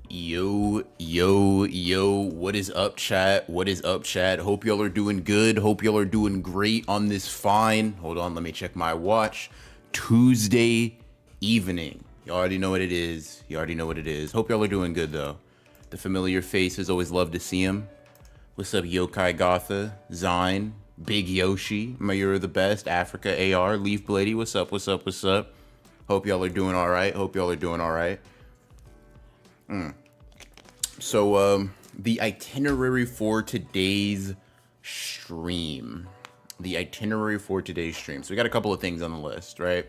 Yo, yo, yo, what is up, chat? What is up, chat? Hope y'all are doing good. Hope y'all are doing great on this fine. Hold on, let me check my watch. Tuesday evening. You already know what it is. You already know what it is. Hope y'all are doing good, though. The familiar faces, always love to see them. What's up, Yokai Gotha, Zine, Big Yoshi, Mayura the Best, Africa AR, Leaf Blady, what's up, what's up, what's up? Hope y'all are doing all right. Hope y'all are doing all right. So, the itinerary for today's stream. The itinerary for today's stream. So we got a couple of things on the list, right?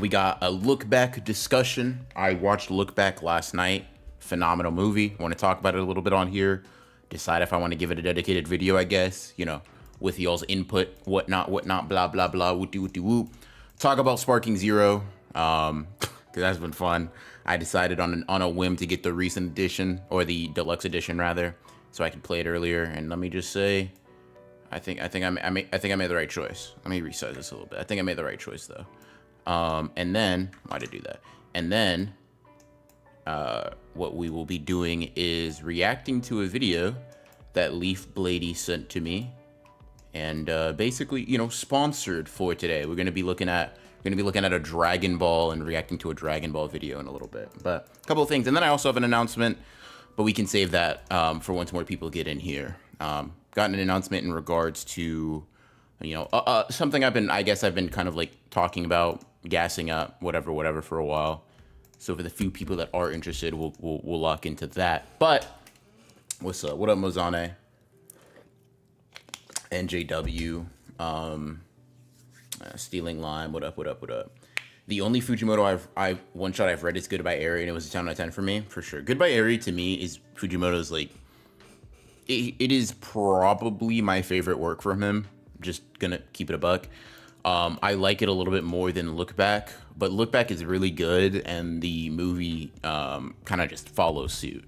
We got a look back discussion. I watched Look Back last night. Phenomenal movie. I want to talk about it a little bit on here. Decide if I want to give it a dedicated video, I guess. You know, with y'all's input, whatnot, blah, blah, blah, whoop-de whoop. Talk about Sparking Zero. Because that's been fun. I decided on a whim to get the recent edition, or the deluxe edition rather, so I could play it earlier. And let me just say, I think I made the right choice. Let me resize this a little bit. I think I made the right choice though. And then why did I do that? And then what we will be doing is reacting to a video that Leaf Blady sent to me, and basically, you know, sponsored for today. We're gonna be looking at a Dragon Ball and reacting to a Dragon Ball video in a little bit. But a couple of things. And then I also have an announcement, but we can save that for once more people get in here. Got an announcement in regards to, you know, something I've been kind of like talking about, gassing up, whatever for a while. So for the few people that are interested, we'll lock into that. But what's up? What up, Mozane? NJW. Stealing Lime, what up? The only Fujimoto one shot I've read is Goodbye Eri, and it was a 10 out of 10 for me, for sure. Goodbye Eri to me is Fujimoto's, like, it is probably my favorite work from him. Just gonna keep it a buck. I like it a little bit more than Look Back, but Look Back is really good, and the movie kind of just follows suit.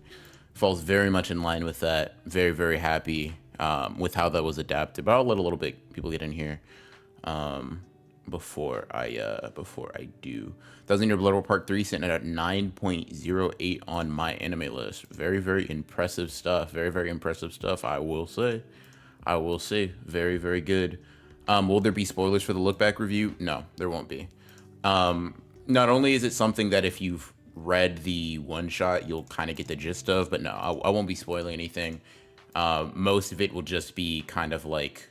Falls very much in line with that. Very, very happy with how that was adapted, but I'll let a little bit people get in here. Before I do. Thousand Year Blood War Part 3 sitting at 9.08 on my anime list. Very, very impressive stuff. Very, very impressive stuff, I will say. Very, very good. Will there be spoilers for the Look Back review? No, there won't be. Not only is it something that if you've read the one shot, you'll kind of get the gist of, but no, I won't be spoiling anything. Most of it will just be kind of like,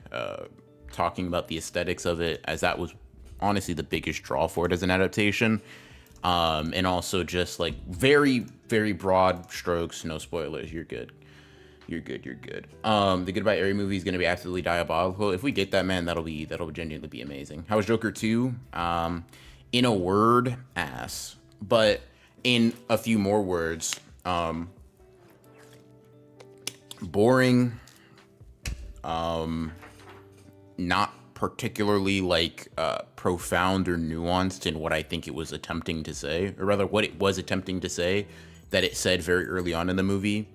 talking about the aesthetics of it, as that was honestly the biggest draw for it as an adaptation, and also just like very, very broad strokes, no spoilers. You're good. The Goodbye Eri movie is going to be absolutely diabolical. If we get that, man, that'll genuinely be amazing. How was Joker 2? In a word, ass. But in a few more words, boring. Not particularly like profound or nuanced in what I think it was attempting to say, or rather what it was attempting to say that it said very early on in the movie.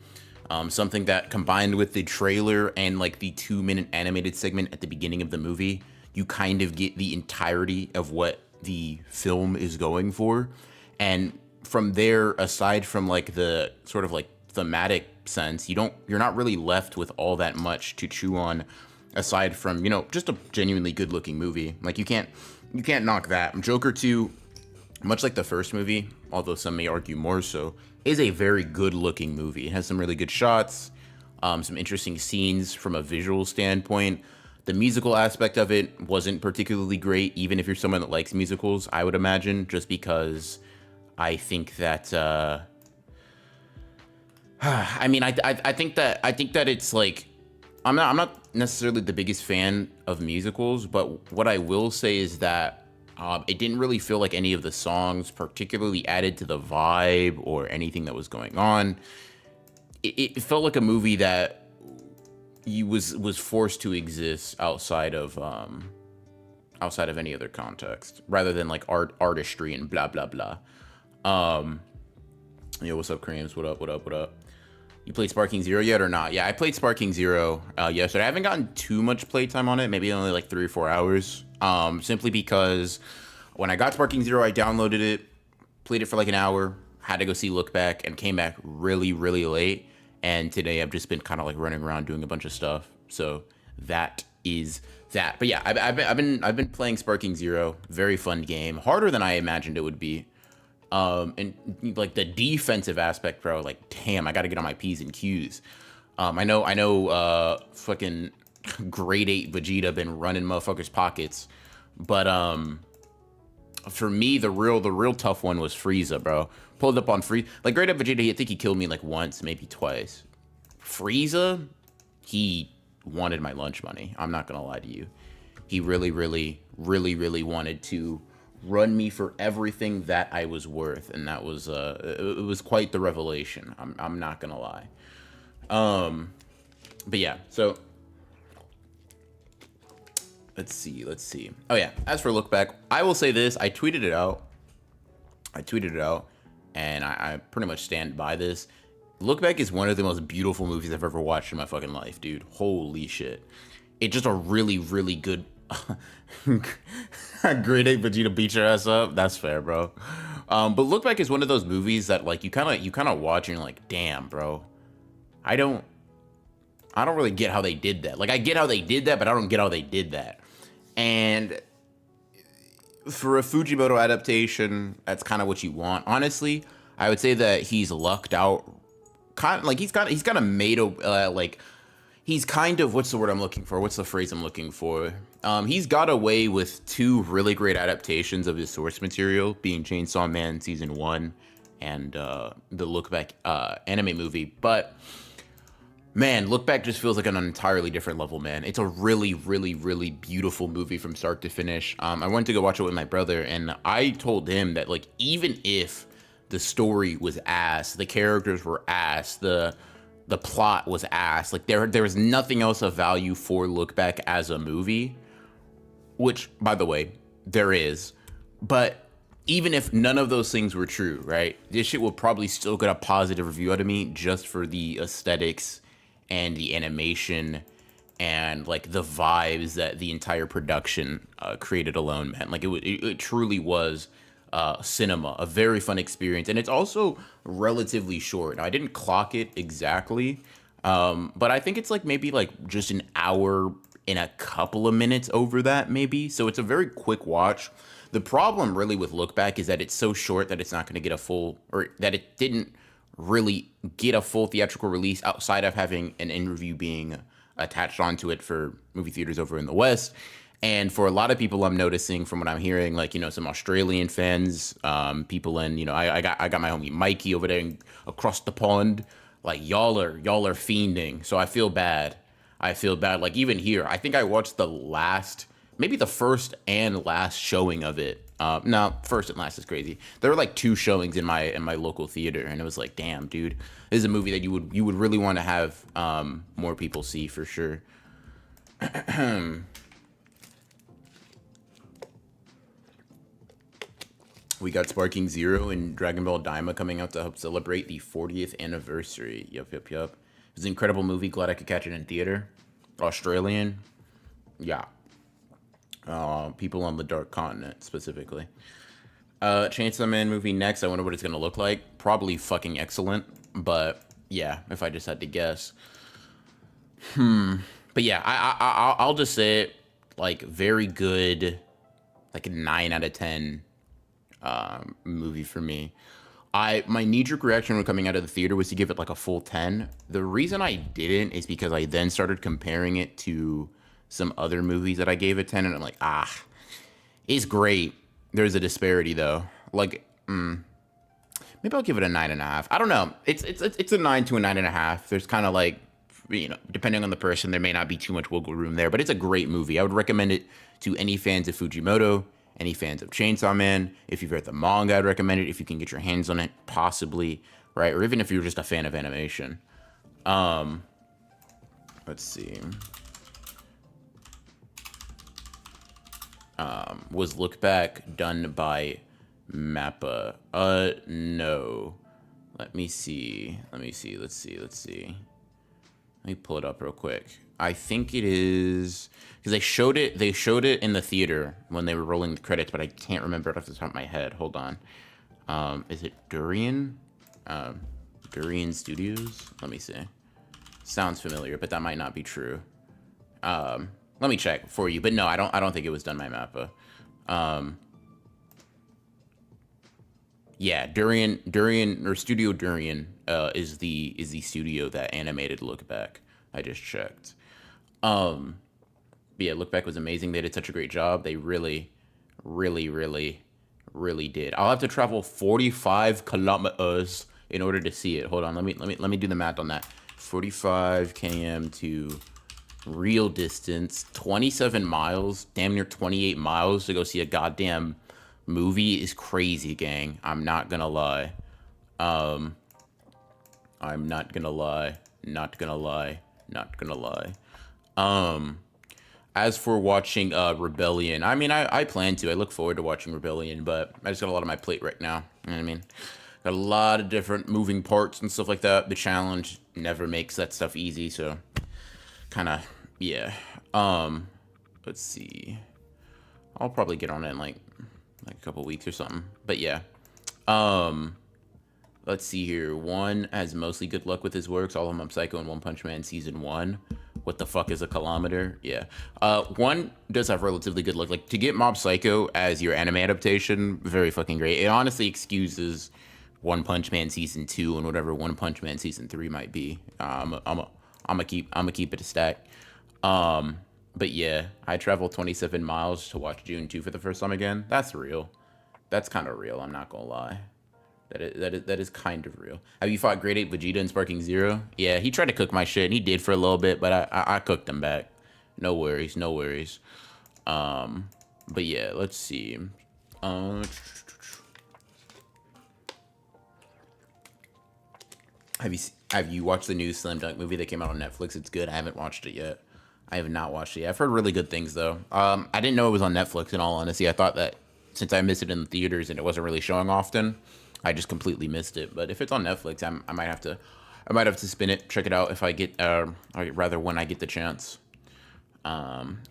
Something that combined with the trailer and like the 2-minute animated segment at the beginning of the movie, you kind of get the entirety of what the film is going for. And from there, aside from like the sort of like thematic sense, you're not really left with all that much to chew on, aside from, you know, just a genuinely good looking movie. Like you can't knock that. Joker 2, much like the first movie, although some may argue more so, is a very good looking movie. It has some really good shots, some interesting scenes from a visual standpoint. The musical aspect of it wasn't particularly great, even if you're someone that likes musicals, I would imagine, just because I think that I mean, I think that it's like, I'm not necessarily the biggest fan of musicals, but what I will say is that it didn't really feel like any of the songs particularly added to the vibe or anything that was going on. It felt like a movie that was forced to exist outside of any other context, rather than like artistry and blah blah blah. Yo, what's up, Creams? What up? You played Sparking Zero yet or not? Yeah, I played Sparking Zero yesterday. I haven't gotten too much playtime on it, maybe only like 3 or 4 hours. Simply because when I got Sparking Zero, I downloaded it, played it for like an hour, had to go see Look Back, and came back really, really late. And today I've just been kind of like running around doing a bunch of stuff. So that is that. But yeah, I've been playing Sparking Zero. Very fun game. Harder than I imagined it would be. And like the defensive aspect, bro. Like, damn, I got to get on my P's and Q's. I know. Fucking grade 8 Vegeta been running motherfuckers' pockets, but for me, the real tough one was Frieza, bro. Pulled up on Frieza. Like, grade 8 Vegeta, I think he killed me like once, maybe twice. Frieza, he wanted my lunch money. I'm not gonna lie to you. He really, really, really, really wanted to run me for everything that I was worth, and that was it was quite the revelation. I'm not gonna lie. But yeah, so let's see. Oh yeah, as for Look Back, I will say this. I tweeted it out, and I pretty much stand by this. Look Back is one of the most beautiful movies I've ever watched in my fucking life, dude. Holy shit. It's just a really, really good... Grade 8 Vegeta beat your ass up? That's fair, bro. But Look Back is one of those movies that, like, you kind of watch and you're like, damn, bro. I don't really get how they did that. Like, I get how they did that, but I don't get how they did that. And for a Fujimoto adaptation, that's kind of what you want. Honestly, I would say that he's lucked out. He's kind of made a he's kind of, what's the word I'm looking for? What's the phrase I'm looking for? He's got away with 2 really great adaptations of his source material, being Chainsaw Man Season 1 and the Look Back anime movie. But man, Look Back just feels like an entirely different level, man. It's a really, really, really beautiful movie from start to finish. I went to go watch it with my brother, and I told him that, like, even if the story was ass, the characters were ass, the plot was ass, like, there was nothing else of value for Look Back as a movie, which, by the way, there is. But even if none of those things were true, right, this shit will probably still get a positive review out of me just for the aesthetics and the animation and, like, the vibes that the entire production created alone, man. Like, it truly was cinema, a very fun experience. And it's also relatively short. Now, I didn't clock it exactly, but I think it's like maybe like just an hour and a couple of minutes over that, maybe. So it's a very quick watch. The problem really with Look Back is that it's so short that it's not going to get a full, or that it didn't really get a full theatrical release outside of having an interview being attached onto it for movie theaters over in the West. And for a lot of people, I'm noticing from what I'm hearing, like, you know, some Australian fans, people in, you know, I got my homie Mikey over there across the pond. Like, y'all are fiending. So I feel bad. Like, even here, I think I watched maybe the first and last showing of it. No, first and last is crazy. There were like 2 showings in my local theater, and it was like, damn, dude, this is a movie that you would really want to have more people see for sure. We got Sparking Zero and Dragon Ball Daima coming out to help celebrate the 40th anniversary. Yup. It was an incredible movie. Glad I could catch it in theater. Australian. Yeah. People on the Dark Continent, specifically. Chainsaw Man movie next. I wonder what it's going to look like. Probably fucking excellent. But, yeah, if I just had to guess. But, yeah, I'll just say it. Like, very good. Like, a 9 out of 10. Movie for me. My knee-jerk reaction when coming out of the theater was to give it like a full 10. The reason I didn't is because I then started comparing it to some other movies that I gave a 10, and I'm like, it's great. There's a disparity though. Like, maybe I'll give it a 9.5. I don't know. It's a 9 to a 9.5. There's kind of like, you know, depending on the person, there may not be too much wiggle room there, but it's a great movie. I would recommend it to any fans of Fujimoto, any fans of Chainsaw Man. If you've read the manga, I'd recommend it if you can get your hands on it, possibly, right? Or even if you're just a fan of animation. Let's see. Was Look Back done by Mappa? No. Let me see. Let's see. Let me pull it up real quick. I think it is, because they showed it in the theater when they were rolling the credits, but I can't remember it off the top of my head. Hold on. Is it Durian? Durian Studios? Let me see. Sounds familiar, but that might not be true. Let me check for you. But no, I don't think it was done by Mappa. Yeah, Durian or Studio Durian is the studio that animated Look Back. I just checked. Yeah, Look Back was amazing. They did such a great job. They really, really, really, really did. I'll have to travel 45 kilometers in order to see it. Hold on, let me do the math on that. 45 km to real distance, 27 miles, damn near 28 miles to go see a goddamn movie is crazy, gang. I'm not gonna lie. I'm not gonna lie. Not gonna lie. Not gonna lie. As for watching Rebellion, I mean, I plan to. I look forward to watching Rebellion, but I just got a lot on my plate right now. You know what I mean? Got a lot of different moving parts and stuff like that. The challenge never makes that stuff easy, so kind of, yeah. Let's see. I'll probably get on it in like a couple weeks or something. But yeah. Let's see here. One has mostly good luck with his works. All of them Psycho and One Punch Man season 1. What the fuck is a kilometer? Yeah. One does have relatively good luck. Like, to get Mob Psycho as your anime adaptation, very fucking great. It honestly excuses One Punch Man season 2 and whatever One Punch Man season 3 might be. I'm gonna keep it a stack. But yeah, I traveled 27 miles to watch June 2 for the first time again. That's real. That's kind of real. I'm not gonna lie. That is kind of real. Have you fought Grade 8 Vegeta in Sparking Zero? Yeah, he tried to cook my shit, and he did for a little bit, but I cooked him back. No worries, no worries. But yeah, let's see. Have you watched the new Slam Dunk movie that came out on Netflix? It's good. I haven't watched it yet. I have not watched it yet. I've heard really good things though. I didn't know it was on Netflix. In all honesty, I thought that since I missed it in the theaters and it wasn't really showing often, I just completely missed it. But if it's on Netflix, I might have to spin it, check it out if I get, rather when I get the chance.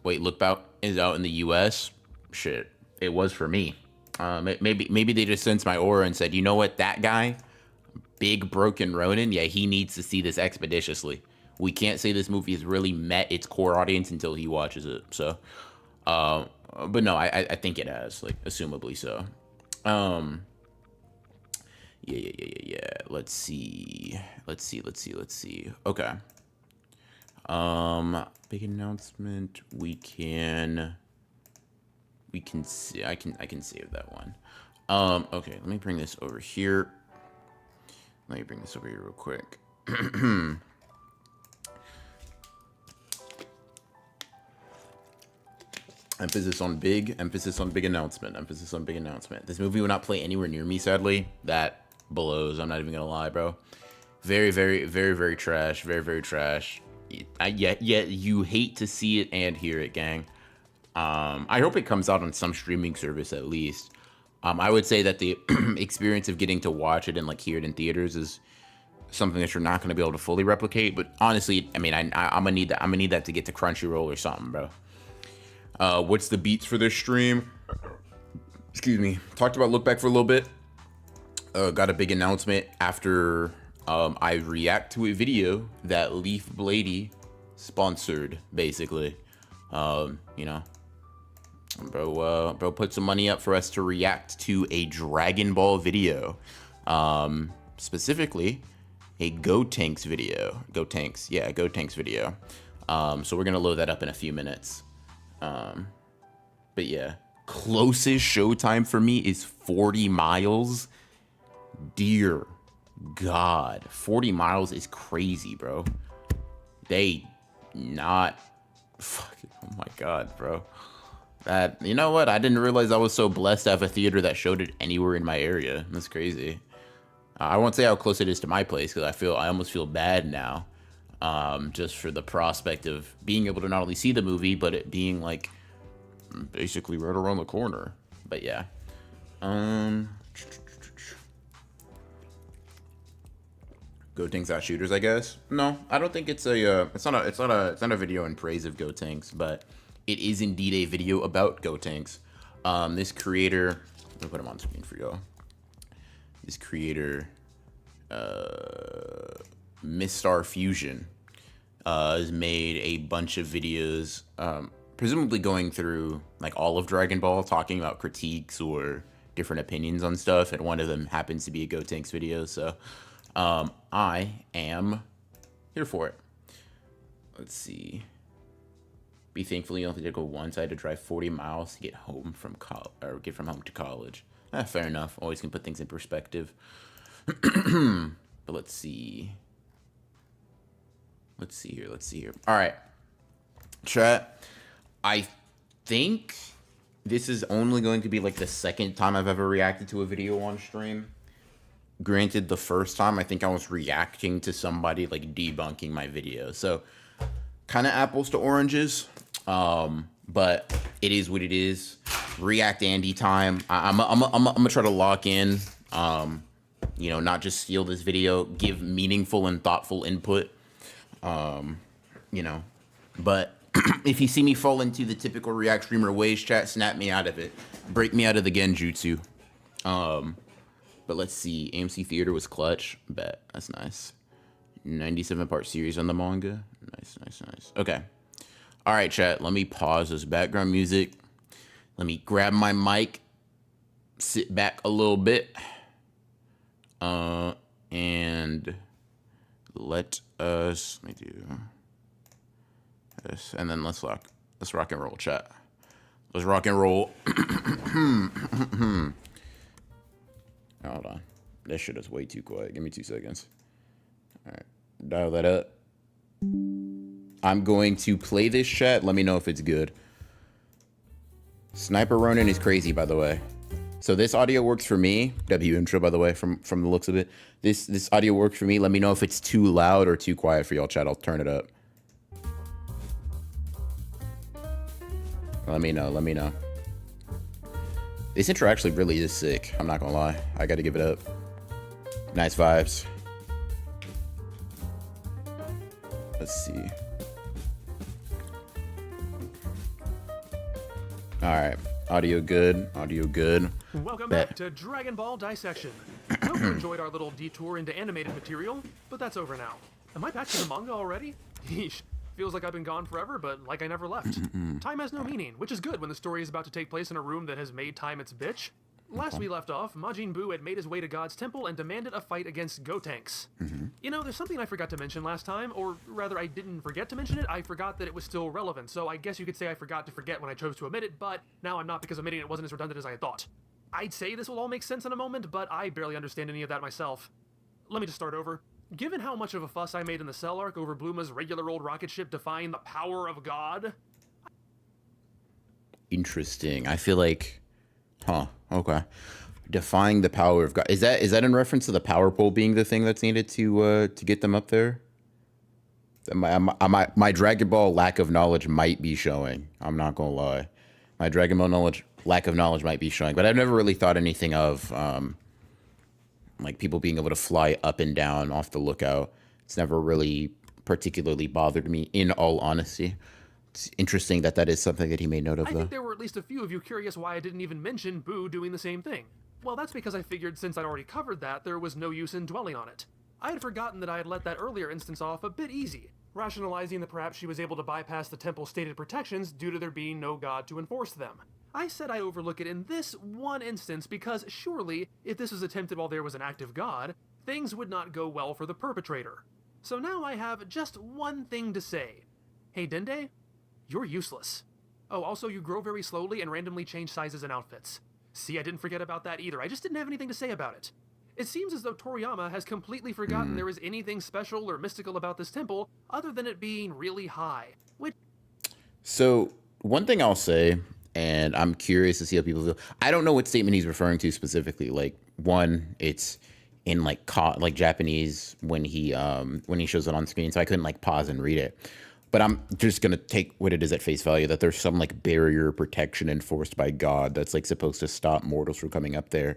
Wait, Look Back is out in the U.S. Shit, it was for me. Maybe they just sensed my aura and said, you know what, that guy, Big Broken Ronin, yeah, he needs to see this expeditiously. We can't say this movie has really met its core audience until he watches it. So, but no, I think it has, like, assumably so. Yeah. Let's see. Okay. Big announcement. We can see. I can save that one. Okay. Let me bring this over here. Real quick. Emphasis on big announcement. This movie will not play anywhere near me, sadly. That blows. I'm not even gonna lie, bro. Very trash. Very trash. Yet you hate to see it and hear it, gang. I hope it comes out on some streaming service at least. I would say that the experience of getting to watch it and like hear it in theaters is something that you're not gonna be able to fully replicate. But honestly, I mean, I'm gonna need that. I'm gonna need that to get to Crunchyroll or something, bro. What's the beats for this stream? Excuse me. Talked about Look Back for a little bit. Got a big announcement after I react to a video that Leaf Blady sponsored, basically. You know, bro put some money up for us to react to a Dragon Ball video. Specifically, a Gotenks video. Gotenks video. So we're gonna load that up in a few minutes. But yeah, closest showtime for me is 40 miles. Dear God, 40 miles is crazy, bro. Fucking, oh my God, bro. That, you know what? I didn't realize I was so blessed to have a theater that showed it anywhere in my area. That's crazy. I won't say how close it is to my place because I almost feel bad now. Just for the prospect of being able to not only see the movie, but it being like basically right around the corner. But yeah. Gotenks at shooters, I guess. No, I don't think it's it's not a video in praise of Gotenks, but it is indeed a video about Gotenks. This creator, let me put him on screen for y'all. his creator, Mistar Fusion, has made a bunch of videos, presumably going through like all of Dragon Ball, talking about critiques or different opinions on stuff, and one of them happens to be a Gotenks video, so I am here for it. Let's see. Be thankful you only had to go once. I had to drive 40 miles to get home from get from home to college. Fair enough. Always can put things in perspective. But let's see. Let's see here. All right, chat. I think this is only going to be like the second time I've ever reacted to a video on stream. Granted, the first time I think I was reacting to somebody like debunking my video, so kind of apples to oranges. But it is what it is. React Andy time. I'm gonna try to lock in. You know, not just steal this video, give meaningful and thoughtful input. You know, but if you see me fall into the typical React streamer ways, chat, snap me out of it. Break me out of the genjutsu. But let's see. AMC Theater was clutch. Bet. That's nice. 97-part series on the manga. Nice. Okay. All right, chat. Let me pause this background music. Let me grab my mic. Sit back a little bit. And let me do this, and then let's rock and roll, chat. Let's rock and roll. Hold on, this shit is way too quiet. Give me 2 seconds. All right, dial that up. I'm going to play this, chat. Let me know if it's good. Sniper Ronin is crazy, by the way. So this audio works for me. W intro, by the way, from the looks of it. This audio works for me. Let me know if it's too loud or too quiet for y'all, chat. I'll turn it up. Let me know. This intro actually really is sick. I'm not gonna lie. I gotta give it up. Nice vibes. Let's see. All right. Audio good. Welcome back to Dragon Ball Dissection. I hope you enjoyed our little detour into animated material, but that's over now. Am I back to the manga already? Yeesh. Feels like I've been gone forever, but like I never left. Time has no meaning, which is good when the story is about to take place in a room that has made time its bitch. Last we left off, Majin Buu had made his way to God's temple and demanded a fight against Gotenks. You know, there's something I forgot to mention last time, or rather I didn't forget to mention it, I forgot that it was still relevant, so I guess you could say I forgot to forget when I chose to omit it, but now I'm not because omitting it wasn't as redundant as I had thought. I'd say this will all make sense in a moment, but I barely understand any of that myself. Let me just start over. Given how much of a fuss I made in the Cell arc over Bluma's regular old rocket ship defying the power of God... Interesting. I feel like... okay. Defying the power of God. Is that in reference to the power pole being the thing that's needed to get them up there? My Dragon Ball lack of knowledge might be showing. I'm not gonna lie. My Dragon Ball lack of knowledge might be showing, but I've never really thought anything of like people being able to fly up and down off the lookout. It's never really particularly bothered me, in all honesty. It's interesting that is something that he made note of, though. I think there were at least a few of you curious why I didn't even mention Buu doing the same thing. Well, that's because I figured since I'd already covered that, there was no use in dwelling on it. I had forgotten that I had let that earlier instance off a bit easy, rationalizing that perhaps she was able to bypass the temple's stated protections due to there being no god to enforce them. I said I overlook it in this one instance because surely, if this was attempted while there was an active god, things would not go well for the perpetrator. So now I have just one thing to say. Hey Dende, you're useless. Oh, also you grow very slowly and randomly change sizes and outfits. See, I didn't forget about that either, I just didn't have anything to say about it. It seems as though Toriyama has completely forgotten there is anything special or mystical about this temple other than it being really high. So, one thing I'll say, and I'm curious to see how people feel. I don't know what statement he's referring to specifically. Like, one, it's in like Japanese when he shows it on screen, so I couldn't like pause and read it. But I'm just gonna take what it is at face value, that there's some like barrier protection enforced by God that's like supposed to stop mortals from coming up there.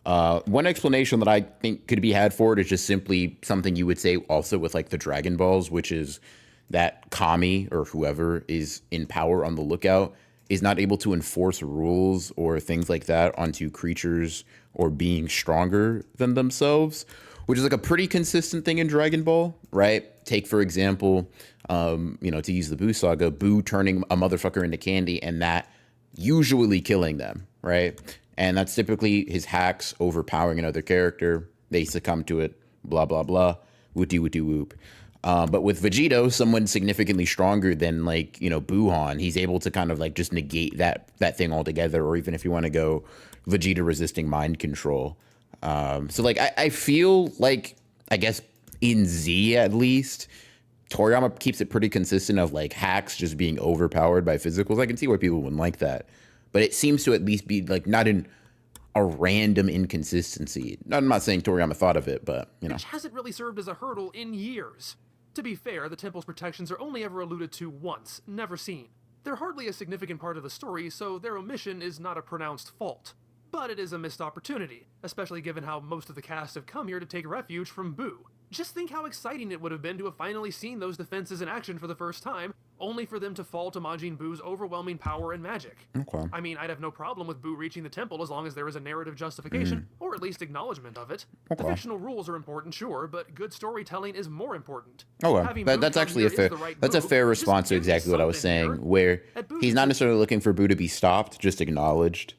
One explanation that I think could be had for it is just simply something you would say also with like the Dragon Balls, which is that Kami or whoever is in power on the lookout is not able to enforce rules or things like that onto creatures or being stronger than themselves, which is like a pretty consistent thing in Dragon Ball, right? Take, for example, to use the Buu saga, Buu turning a motherfucker into candy and that usually killing them, right? And that's typically his hacks overpowering another character. They succumb to it, blah, blah, blah, wooty, wooty, whoop. But with Vegito, someone significantly stronger than Buhan, he's able to kind of like just negate that thing altogether. Or even if you want to go Vegeta resisting mind control. So like I feel like, I guess in Z at least, Toriyama keeps it pretty consistent of like hacks just being overpowered by physicals. I can see why people wouldn't like that, but it seems to at least be like not in a random inconsistency. I'm not saying Toriyama thought of it, but Which hasn't really served as a hurdle in years. To be fair, the temple's protections are only ever alluded to once, never seen. They're hardly a significant part of the story, so their omission is not a pronounced fault. But it is a missed opportunity, especially given how most of the cast have come here to take refuge from Buu. Just think how exciting it would have been to have finally seen those defenses in action for the first time, only for them to fall to Majin Buu's overwhelming power and magic. Okay. I mean, I'd have no problem with Buu reaching the temple as long as there was a narrative justification, or at least acknowledgement of it. The fictional rules are important, sure, but good storytelling is more important. Okay, that's actually a fair response to exactly what I was saying, where he's not necessarily looking for Buu to be stopped, just acknowledged.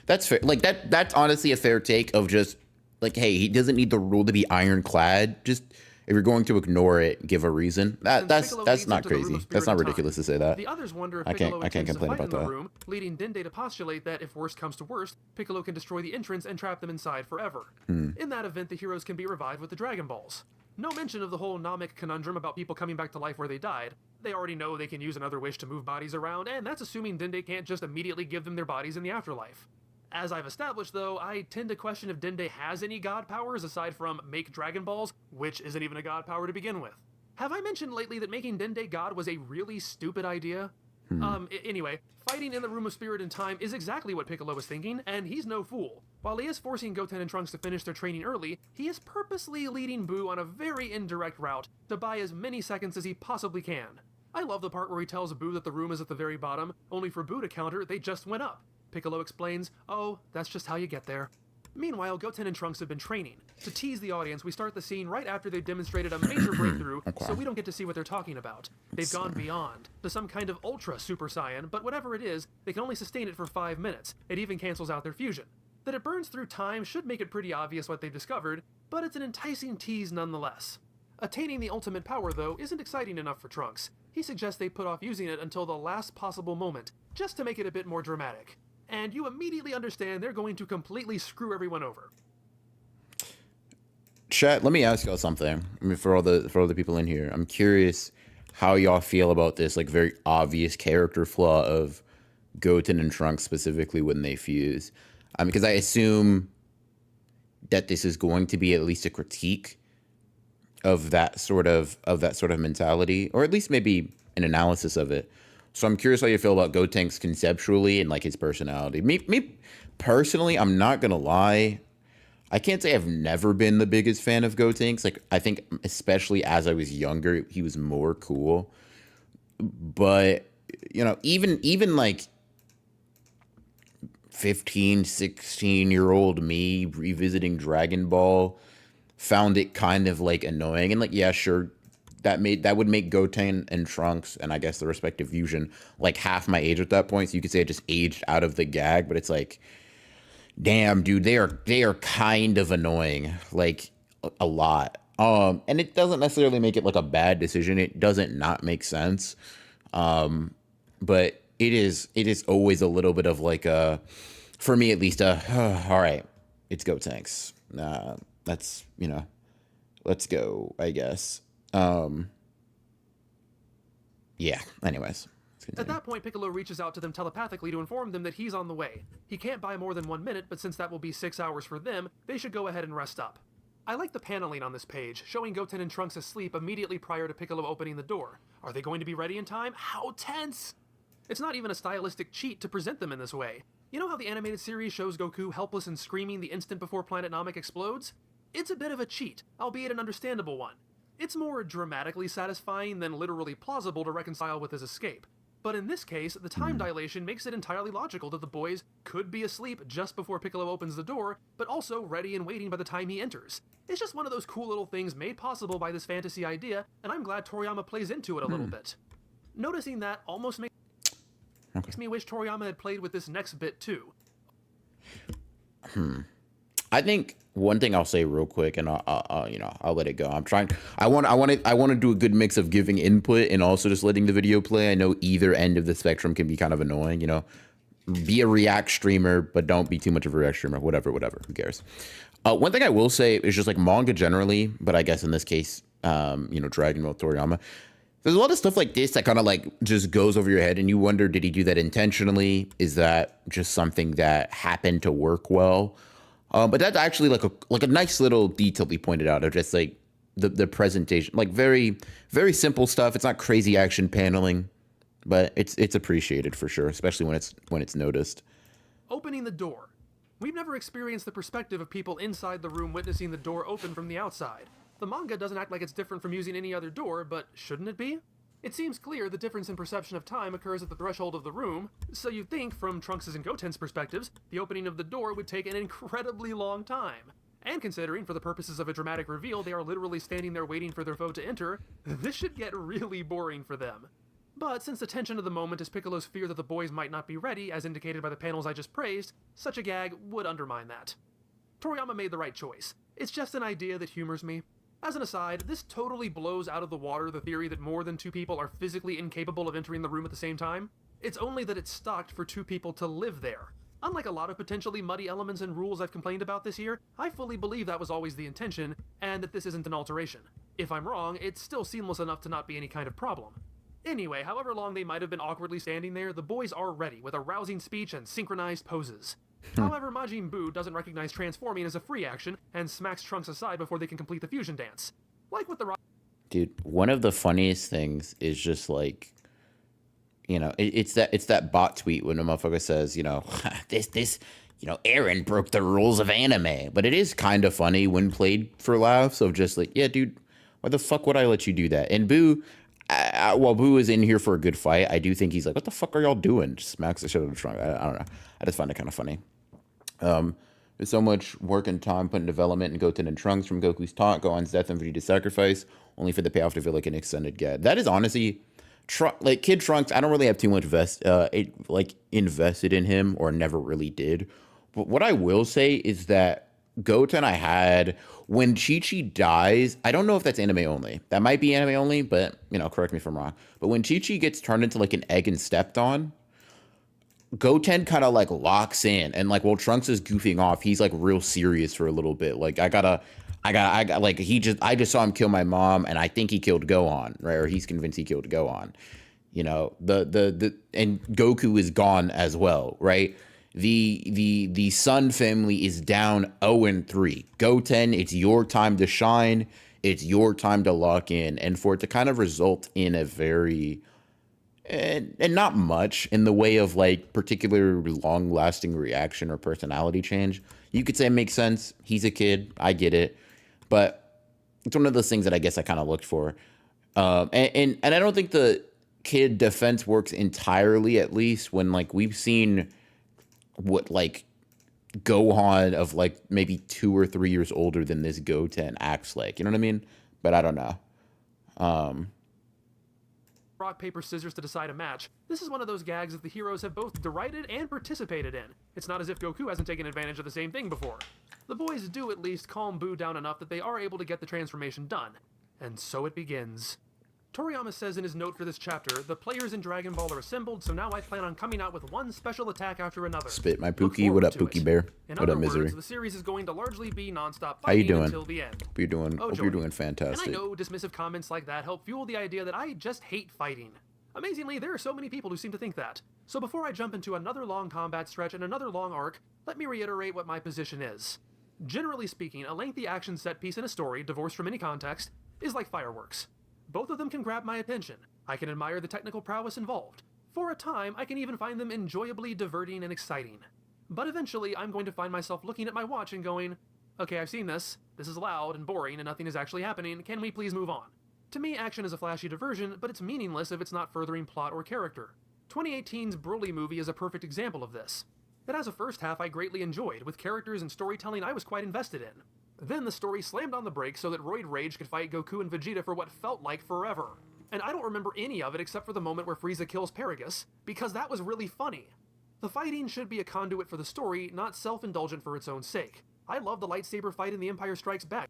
That's fair. Like that's honestly a fair take of just like, hey, he doesn't need the rule to be ironclad. Just if you're going to ignore it, give a reason. That's not crazy. That's not ridiculous to say that. The others wonder if I Piccolo can't complain about that. room, leading Dende to postulate that if worst comes to worst, Piccolo can destroy the entrance and trap them inside forever. In that event, the heroes can be revived with the Dragon Balls. No mention of the whole Namek conundrum about people coming back to life where they died. They already know they can use another wish to move bodies around, and that's assuming Dende can't just immediately give them their bodies in the afterlife. As I've established, though, I tend to question if Dende has any god powers aside from make Dragon Balls, which isn't even a god power to begin with. Have I mentioned lately that making Dende god was a really stupid idea? Anyway, fighting in the Room of Spirit and Time is exactly what Piccolo was thinking, and he's no fool. While he is forcing Goten and Trunks to finish their training early, he is purposely leading Buu on a very indirect route to buy as many seconds as he possibly can. I love the part where he tells Buu that the room is at the very bottom, only for Buu to counter they just went up. Piccolo explains, oh, that's just how you get there. Meanwhile, Goten and Trunks have been training. To tease the audience, we start the scene right after they've demonstrated a major breakthrough, so we don't get to see what they're talking about. They've gone beyond, to some kind of ultra super saiyan, but whatever it is, they can only sustain it for 5 minutes. It even cancels out their fusion. That it burns through time should make it pretty obvious what they've discovered, but it's an enticing tease nonetheless. Attaining the ultimate power, though, isn't exciting enough for Trunks. He suggests they put off using it until the last possible moment, just to make it a bit more dramatic. And you immediately understand they're going to completely screw everyone over. Chat, let me ask y'all something. I mean, for all the people in here, I'm curious how y'all feel about this like very obvious character flaw of Goten and Trunks specifically when they fuse. Because I assume that this is going to be at least a critique of that sort of mentality, or at least maybe an analysis of it. So I'm curious how you feel about Gotenks conceptually and like his personality. Me personally, I'm not gonna lie, I can't say I've never been the biggest fan of Gotenks. Like I think especially as I was younger, he was more cool. But even like 15, 16-year-old me revisiting Dragon Ball found it kind of like annoying, and like, yeah, sure, that would make Goten and Trunks and I guess the respective fusion like half my age at that point. So you could say it just aged out of the gag, but it's like, damn, dude, they are kind of annoying, like a lot. And it doesn't necessarily make it like a bad decision. It doesn't not make sense. But it is always a little bit of like a, for me at least, all right, it's Gotenks. That's, let's go, I guess. Yeah, anyways. At that point, Piccolo reaches out to them telepathically to inform them that he's on the way. He can't buy more than 1 minute, but since that will be 6 hours for them, they should go ahead and rest up. I like the paneling on this page, showing Goten and Trunks asleep immediately prior to Piccolo opening the door. Are they going to be ready in time? How tense! It's not even a stylistic cheat to present them in this way. You know how the animated series shows Goku helpless and screaming the instant before Planet Namek explodes? It's a bit of a cheat, albeit an understandable one. It's more dramatically satisfying than literally plausible to reconcile with his escape. But in this case, the time dilation makes it entirely logical that the boys could be asleep just before Piccolo opens the door, but also ready and waiting by the time he enters. It's just one of those cool little things made possible by this fantasy idea, and I'm glad Toriyama plays into it a little bit. Noticing that almost makes me wish Toriyama had played with this next bit too. I think one thing I'll say real quick, and I'll let it go. I want to do a good mix of giving input and also just letting the video play. I know either end of the spectrum can be kind of annoying. Be a React streamer, but don't be too much of a React streamer. Whatever. Who cares? One thing I will say is just like manga generally, but I guess in this case, Dragon Ball Toriyama. There's a lot of stuff like this that kind of like just goes over your head, and you wonder, did he do that intentionally? Is that just something that happened to work well? But that's actually like a nice little detail he pointed out of just like the presentation, like very, very simple stuff. It's not crazy action paneling, but it's appreciated for sure, especially when it's noticed. Opening the door. We've never experienced the perspective of people inside the room witnessing the door open from the outside. The manga doesn't act like it's different from using any other door, but shouldn't it be? It seems clear the difference in perception of time occurs at the threshold of the room, so you'd think, from Trunks' and Gotenks' perspectives, the opening of the door would take an incredibly long time. And considering, for the purposes of a dramatic reveal, they are literally standing there waiting for their foe to enter, this should get really boring for them. But since the tension of the moment is Piccolo's fear that the boys might not be ready, as indicated by the panels I just praised, such a gag would undermine that. Toriyama made the right choice. It's just an idea that humors me. As an aside, this totally blows out of the water the theory that more than two people are physically incapable of entering the room at the same time. It's only that it's stocked for two people to live there. Unlike a lot of potentially muddy elements and rules I've complained about this year, I fully believe that was always the intention, and that this isn't an alteration. If I'm wrong, it's still seamless enough to not be any kind of problem. Anyway, however long they might have been awkwardly standing there, the boys are ready, with a rousing speech and synchronized poses. However, Majin Buu doesn't recognize transforming as a free action, and smacks Trunks aside before they can complete the fusion dance. Like with the Dude, one of the funniest things is just like, it's that bot tweet when a motherfucker says, this, Aaron broke the rules of anime. But it is kind of funny when played for laughs of just like, yeah, dude, why the fuck would I let you do that? And Buu, while Buu is in here for a good fight, I do think he's like, what the fuck are y'all doing? Just smacks the shit out of Trunks. I don't know. I just find it kind of funny. There's so much work and time put in development in Goten and Trunks, from Goku's taunt, Gohan's death, and Vegeta's sacrifice, only for the payoff to feel like an extended get. That is honestly, like Kid Trunks, I don't really have too much invested in him, or never really did. But what I will say is that Goten I had, when Chi-Chi dies, I don't know if that's anime only. That might be anime only, but, correct me if I'm wrong. But when Chi-Chi gets turned into like an egg and stepped on, Goten kind of like locks in, and like while Trunks is goofing off, he's like real serious for a little bit. Like I just saw him kill my mom, and I think he killed Gohan, right? Or he's convinced he killed Gohan. And Goku is gone as well, right? The Sun family is down 0-3. Goten, it's your time to shine. It's your time to lock in, and for it to kind of result in a very and not much in the way of like particular long-lasting reaction or personality change. You could say it makes sense. He's a kid. I get it. But it's one of those things that I guess I kind of looked for. And I don't think the kid defense works entirely, at least when like we've seen what like Gohan of like maybe 2 or 3 years older than this Goten acts like. You know what I mean? But I don't know. Rock, paper, scissors to decide a match. This is one of those gags that the heroes have both derided and participated in. It's not as if Goku hasn't taken advantage of the same thing before. The boys do at least calm Buu down enough that they are able to get the transformation done. And so it begins. Toriyama says in his note for this chapter, the players in Dragon Ball are assembled, so now I plan on coming out with one special attack after another. Spit my Pookie. What up, Pookie Bear? What up, Misery? The series is going to largely be non-stop How you fighting doing? until the end. Hope you're doing, Oh, hope joy. you're doing fantastic. And I know dismissive comments like that help fuel the idea that I just hate fighting. Amazingly, there are so many people who seem to think that. So before I jump into another long combat stretch and another long arc, let me reiterate what my position is. Generally speaking, a lengthy action set piece in a story, divorced from any context, is like fireworks. Both of them can grab my attention. I can admire the technical prowess involved. For a time, I can even find them enjoyably diverting and exciting. But eventually, I'm going to find myself looking at my watch and going, Okay, I've seen this. This is loud and boring and nothing is actually happening. Can we please move on? To me, action is a flashy diversion, but it's meaningless if it's not furthering plot or character. 2018's Broly movie is a perfect example of this. It has a first half I greatly enjoyed, with characters and storytelling I was quite invested in. Then the story slammed on the brakes so that Roid Rage could fight Goku and Vegeta for what felt like forever. And I don't remember any of it except for the moment where Frieza kills Paragus, because that was really funny. The fighting should be a conduit for the story, not self-indulgent for its own sake. I love the lightsaber fight in The Empire Strikes Back.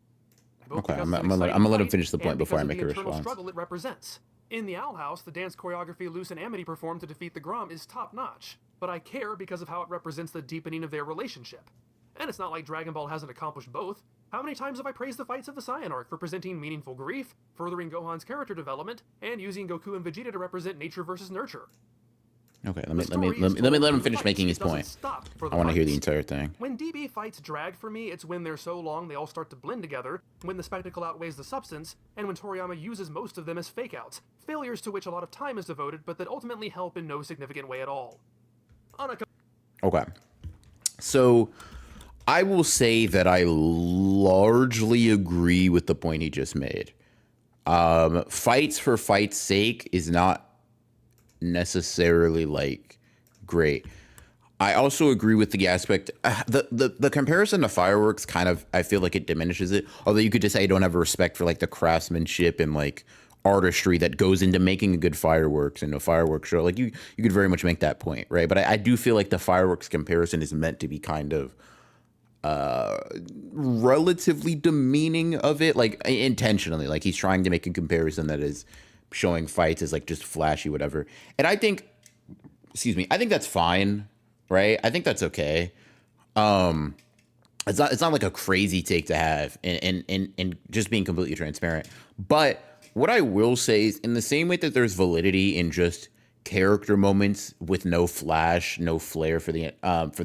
Okay, I'm gonna let him finish the point before I make a response. Struggle it represents. In the Owl House, the dance choreography Luce and Amity performed to defeat the Grom is top-notch, but I care because of how it represents the deepening of their relationship. And it's not like Dragon Ball hasn't accomplished both. How many times have I praised the fights of the Saiyan arc for presenting meaningful grief, furthering Gohan's character development, and using Goku and Vegeta to represent nature versus nurture? Okay, let me let him finish making his point. I want to hear the entire thing. When DB fights drag for me, it's when they're so long they all start to blend together, when the spectacle outweighs the substance, and when Toriyama uses most of them as fake-outs, failures to which a lot of time is devoted, but that ultimately help in no significant way at all. Okay. So, I will say that I largely agree with the point he just made. Fights for fight's sake is not necessarily like great. I also agree with the aspect the comparison to fireworks kind of, I feel like it diminishes it, although you could just say I don't have a respect for like the craftsmanship and like artistry that goes into making a good fireworks and a fireworks show. Like you could very much make that point, right? But I do feel like the fireworks comparison is meant to be kind of relatively demeaning of it, like intentionally, like he's trying to make a comparison that is showing fights as like just flashy, whatever. And I think, I think that's fine, right? I think that's okay. It's not like a crazy take to have, and just being completely transparent. But what I will say is, in the same way that there's validity in just character moments with no flash, no flair for the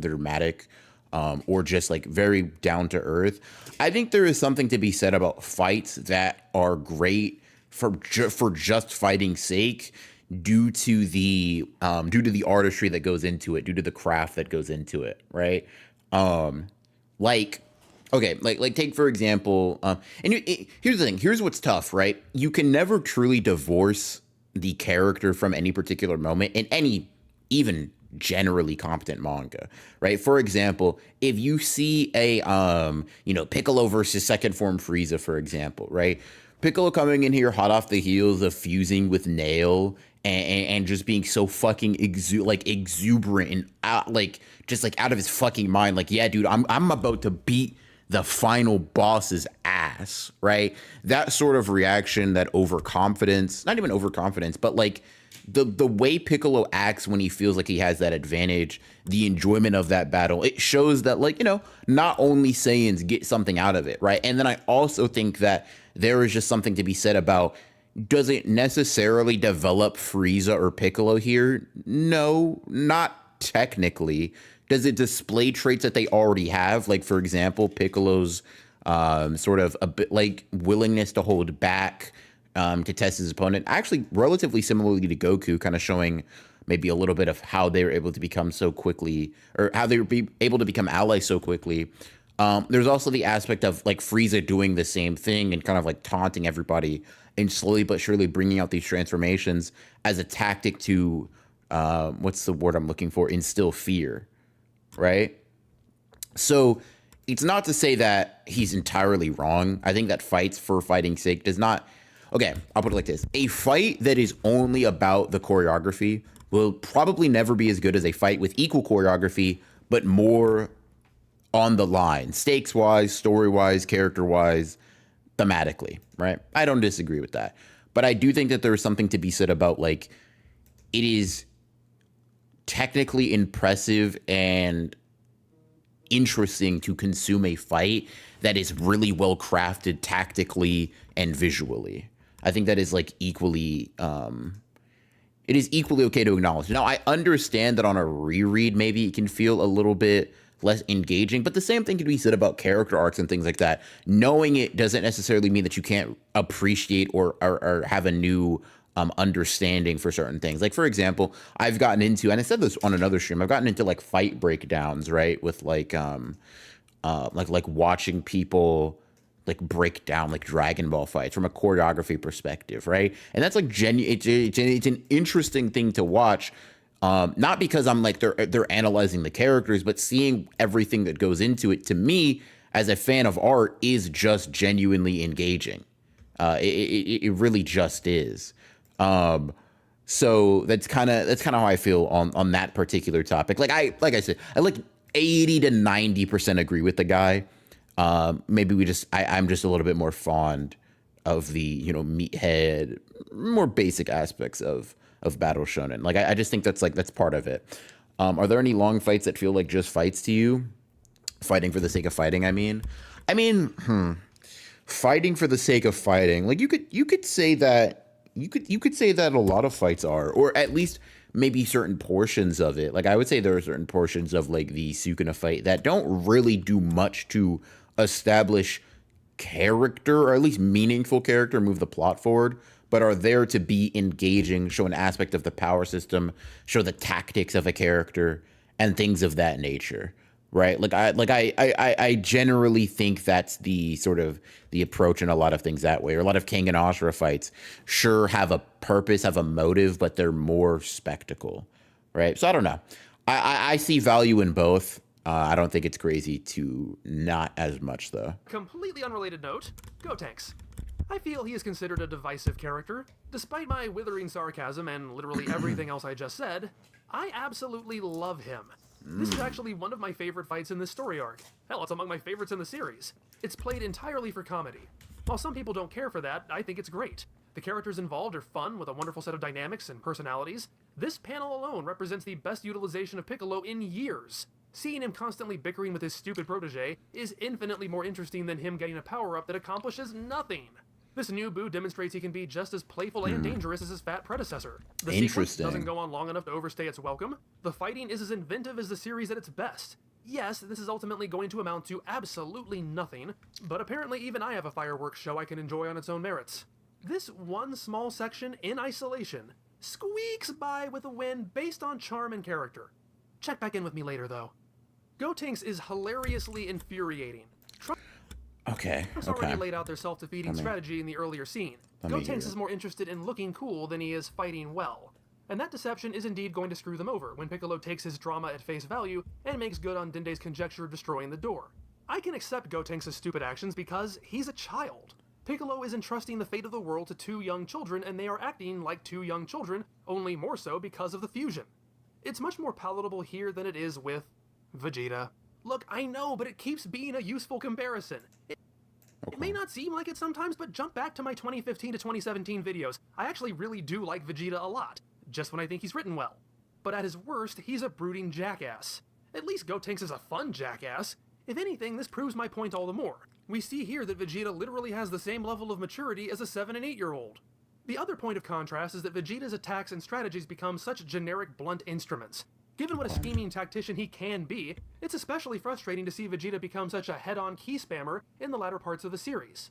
dramatic, or just like very down to earth, I think there is something to be said about fights that are great for just fighting sake, due to the artistry that goes into it, due to the craft that goes into it, right? Like take for example, here's the thing. Here's what's tough, right? You can never truly divorce the character from any particular moment in any even generally competent manga, right? For example, if you see a Piccolo versus second form Frieza, for example, right? Piccolo coming in here hot off the heels of fusing with Nail and just being so fucking exuberant and out of his fucking mind. Like, yeah, dude, I'm about to beat the final boss's ass, right? That sort of reaction, that overconfidence, not even overconfidence, but like the way Piccolo acts when he feels like he has that advantage, the enjoyment of that battle, it shows that, like, not only Saiyans get something out of it, right? And then I also think that there is just something to be said about, does it necessarily develop Frieza or Piccolo here? No, not technically. Does it display traits that they already have? Like, for example, Piccolo's sort of a bit like willingness to hold back to test his opponent. Actually, relatively similarly to Goku, kind of showing maybe a little bit of how they were able to become so quickly, or how they were able to become allies so quickly. There's also the aspect of like Frieza doing the same thing and kind of like taunting everybody and slowly but surely bringing out these transformations as a tactic to, what's the word I'm looking for? Instill fear, right? So it's not to say that he's entirely wrong. I think that fights for fighting's sake does not. Okay, I'll put it like this. A fight that is only about the choreography will probably never be as good as a fight with equal choreography, but more on the line, stakes-wise, story-wise, character-wise, thematically, right? I don't disagree with that. But I do think that there is something to be said about, like, it is technically impressive and interesting to consume a fight that is really well crafted tactically and visually. I think that is like equally, it is equally okay to acknowledge. Now, I understand that on a reread, maybe it can feel a little bit less engaging, but the same thing can be said about character arcs and things like that. Knowing it doesn't necessarily mean that you can't appreciate or have a new understanding for certain things. Like, for example, I've gotten into, and I said this on another stream, I've gotten into like fight breakdowns, right? With like, like watching people like break down like Dragon Ball fights from a choreography perspective, right? And that's like it's an interesting thing to watch. Not because I'm like they're analyzing the characters, but seeing everything that goes into it, to me as a fan of art, is just genuinely engaging. It really just is. So that's kind of how I feel on that particular topic. Like I said, I like 80 to 90% agree with the guy. Maybe I'm just a little bit more fond of the, meathead, more basic aspects of battle shonen. Like I just think that's part of it. Are there any long fights that feel like just fights to you? Fighting for the sake of fighting, I mean. Fighting for the sake of fighting. Like you could say that you could say that a lot of fights are, or at least maybe certain portions of it. Like I would say there are certain portions of like the Sukuna fight that don't really do much to establish character, or at least meaningful character, move the plot forward, but are there to be engaging, show an aspect of the power system, show the tactics of a character, and things of that nature. Right, I generally think that's the sort of the approach in a lot of things that way. Or a lot of King and Ashura fights, sure, have a purpose, have a motive, but they're more spectacle, right? So I don't know. I see value in both. I don't think it's crazy to not as much though. Completely unrelated note, Gotenks. I feel he is considered a divisive character. Despite my withering sarcasm and literally everything else I just said, I absolutely love him. This is actually one of my favorite fights in this story arc. Hell, it's among my favorites in the series. It's played entirely for comedy. While some people don't care for that, I think it's great. The characters involved are fun, with a wonderful set of dynamics and personalities. This panel alone represents the best utilization of Piccolo in years. Seeing him constantly bickering with his stupid protege is infinitely more interesting than him getting a power-up that accomplishes nothing. This new Boo demonstrates he can be just as playful and dangerous as his fat predecessor. The sequence doesn't go on long enough to overstay its welcome. The fighting is as inventive as the series at its best. Yes, this is ultimately going to amount to absolutely nothing, but apparently even I have a fireworks show I can enjoy on its own merits. This one small section in isolation squeaks by with a win based on charm and character. Check back in with me later, though. Gotenks is hilariously infuriating. Okay. Already laid out their self-defeating strategy in the earlier scene. Gotenks is more interested in looking cool than he is fighting well. And that deception is indeed going to screw them over when Piccolo takes his drama at face value and makes good on Dende's conjecture of destroying the door. I can accept Gotenks' stupid actions because he's a child. Piccolo is entrusting the fate of the world to two young children, and they are acting like two young children, only more so because of the fusion. It's much more palatable here than it is with Vegeta. Look, I know, but it keeps being a useful comparison. It may not seem like it sometimes, but jump back to my 2015 to 2017 videos. I actually really do like Vegeta a lot, just when I think he's written well. But at his worst, he's a brooding jackass. At least Gotenks is a fun jackass. If anything, this proves my point all the more. We see here that Vegeta literally has the same level of maturity as a 7 and 8-year-old. The other point of contrast is that Vegeta's attacks and strategies become such generic blunt instruments. Given what a scheming tactician he can be, it's especially frustrating to see Vegeta become such a head-on key spammer in the latter parts of the series.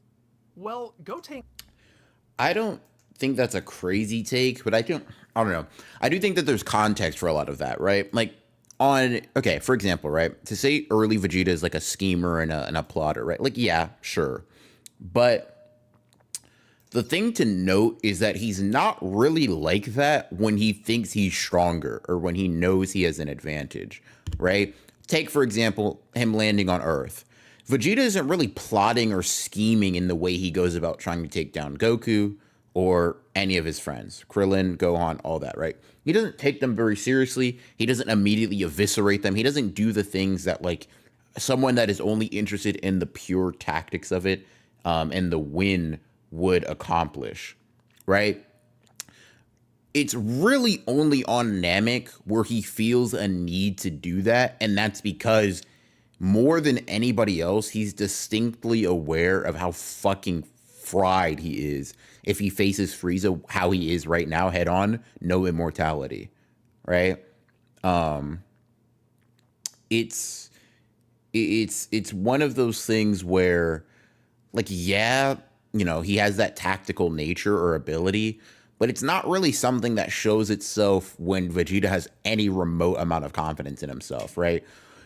Well, Gotenks... I don't think that's a crazy take, but I don't know. I do think that there's context for a lot of that, right? Like, for example, right? To say early Vegeta is like a schemer and a plotter, right? Like, yeah, sure. But the thing to note is that he's not really like that when he thinks he's stronger or when he knows he has an advantage, right? Take, for example, him landing on Earth. Vegeta isn't really plotting or scheming in the way he goes about trying to take down Goku or any of his friends. Krillin, Gohan, all that, right? He doesn't take them very seriously. He doesn't immediately eviscerate them. He doesn't do the things that, like, someone that is only interested in the pure tactics of it and the win would accomplish, right? It's really only on Namek where he feels a need to do that, and that's because more than anybody else, he's distinctly aware of how fucking fried he is if he faces Frieza how he is right now head on, no immortality, right? It's one of those things where, like, yeah, he has that tactical nature or ability, but it's not really something that shows itself when Vegeta has any remote amount of confidence in himself, right?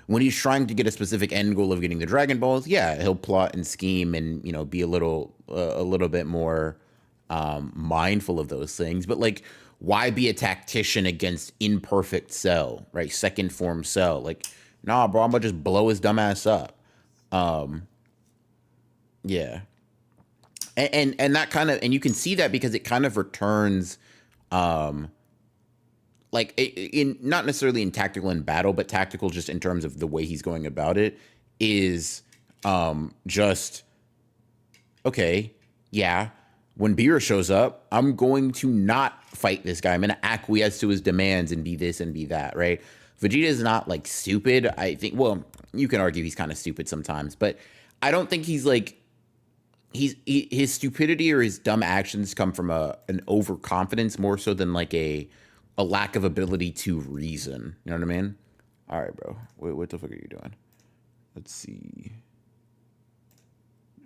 when he's trying to get a specific end goal of getting the Dragon Balls, yeah, he'll plot and scheme and be a little bit more mindful of those things. But like, why be a tactician against imperfect Cell, right? Second form Cell, like, nah, bro, I'm gonna just blow his dumbass up. Yeah, and that kind of, and you can see that because it kind of returns, like in not necessarily in tactical in battle, but tactical just in terms of the way he's going about it is just okay. Yeah, when Beerus shows up, I'm going to not fight this guy. I'm going to acquiesce to his demands and be this and be that, right? Vegeta is not like stupid. I think, well, you can argue he's kind of stupid sometimes, but I don't think he's like, his stupidity or his dumb actions come from an overconfidence more so than like a lack of ability to reason. You know what I mean? All right, bro. What the fuck are you doing? Let's see.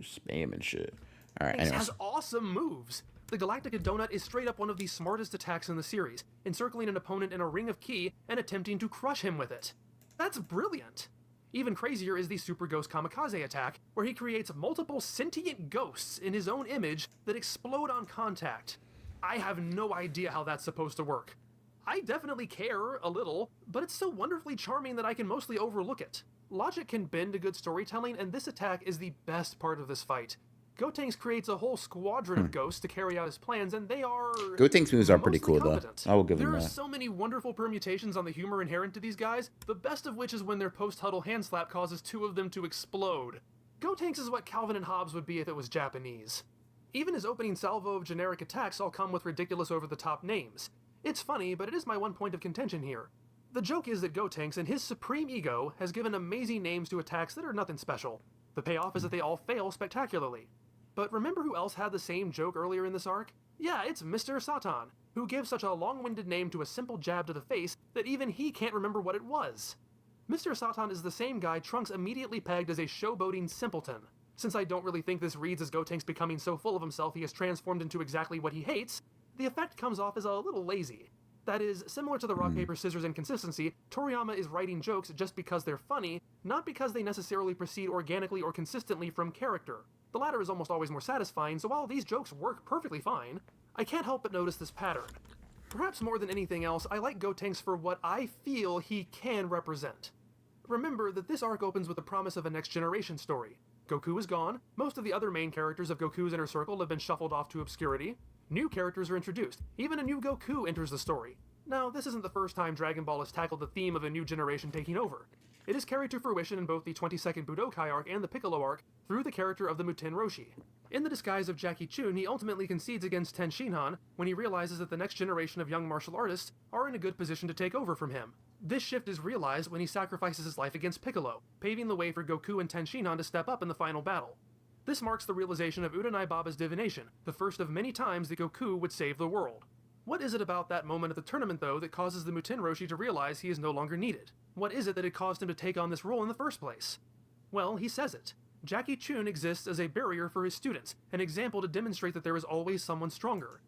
Spam and shit. All right. It Anyways. has awesome moves. The Galactica Donut is straight up one of the smartest attacks in the series, encircling an opponent in a ring of ki and attempting to crush him with it. That's brilliant. Even crazier is the Super Ghost Kamikaze attack, where he creates multiple sentient ghosts in his own image that explode on contact. I have no idea how that's supposed to work. I definitely care a little, but it's so wonderfully charming that I can mostly overlook it. Logic can bend to good storytelling, and this attack is the best part of this fight. Gotenks creates a whole squadron of ghosts to carry out his plans, and they are... Gotenks moves are pretty cool, competent. though. I will give him that. There are so many wonderful permutations on the humor inherent to these guys, the best of which is when their post-huddle hand slap causes two of them to explode. Gotenks is what Calvin and Hobbes would be if it was Japanese. Even his opening salvo of generic attacks all come with ridiculous over-the-top names. It's funny, but it is my one point of contention here. The joke is that Gotenks, in his supreme ego, has given amazing names to attacks that are nothing special. The payoff is that they all fail spectacularly. But remember who else had the same joke earlier in this arc? Yeah, it's Mr. Satan, who gives such a long-winded name to a simple jab to the face that even he can't remember what it was. Mr. Satan is the same guy Trunks immediately pegged as a showboating simpleton. Since I don't really think this reads as Gotenks becoming so full of himself he has transformed into exactly what he hates, the effect comes off as a little lazy. That is, similar to the rock, paper, scissors inconsistency, Toriyama is writing jokes just because they're funny, not because they necessarily proceed organically or consistently from character. The latter is almost always more satisfying, so while these jokes work perfectly fine, I can't help but notice this pattern. Perhaps more than anything else, I like Gotenks for what I feel he can represent. Remember that this arc opens with the promise of a next generation story. Goku is gone, most of the other main characters of Goku's inner circle have been shuffled off to obscurity, new characters are introduced, even a new Goku enters the story. Now, this isn't the first time Dragon Ball has tackled the theme of a new generation taking over. It is carried to fruition in both the 22nd Budokai arc and the Piccolo arc through the character of the Muten Roshi. In the disguise of Jackie Chun, he ultimately concedes against Ten Shinhan when he realizes that the next generation of young martial artists are in a good position to take over from him. This shift is realized when he sacrifices his life against Piccolo, paving the way for Goku and Ten Shinhan to step up in the final battle. This marks the realization of Uranai Baba's divination, the first of many times that Goku would save the world. What is it about that moment at the tournament, though, that causes the Muten Roshi to realize he is no longer needed? What is it that had caused him to take on this role in the first place? Well, he says it. Jackie Chun exists as a barrier for his students, an example to demonstrate that there is always someone stronger.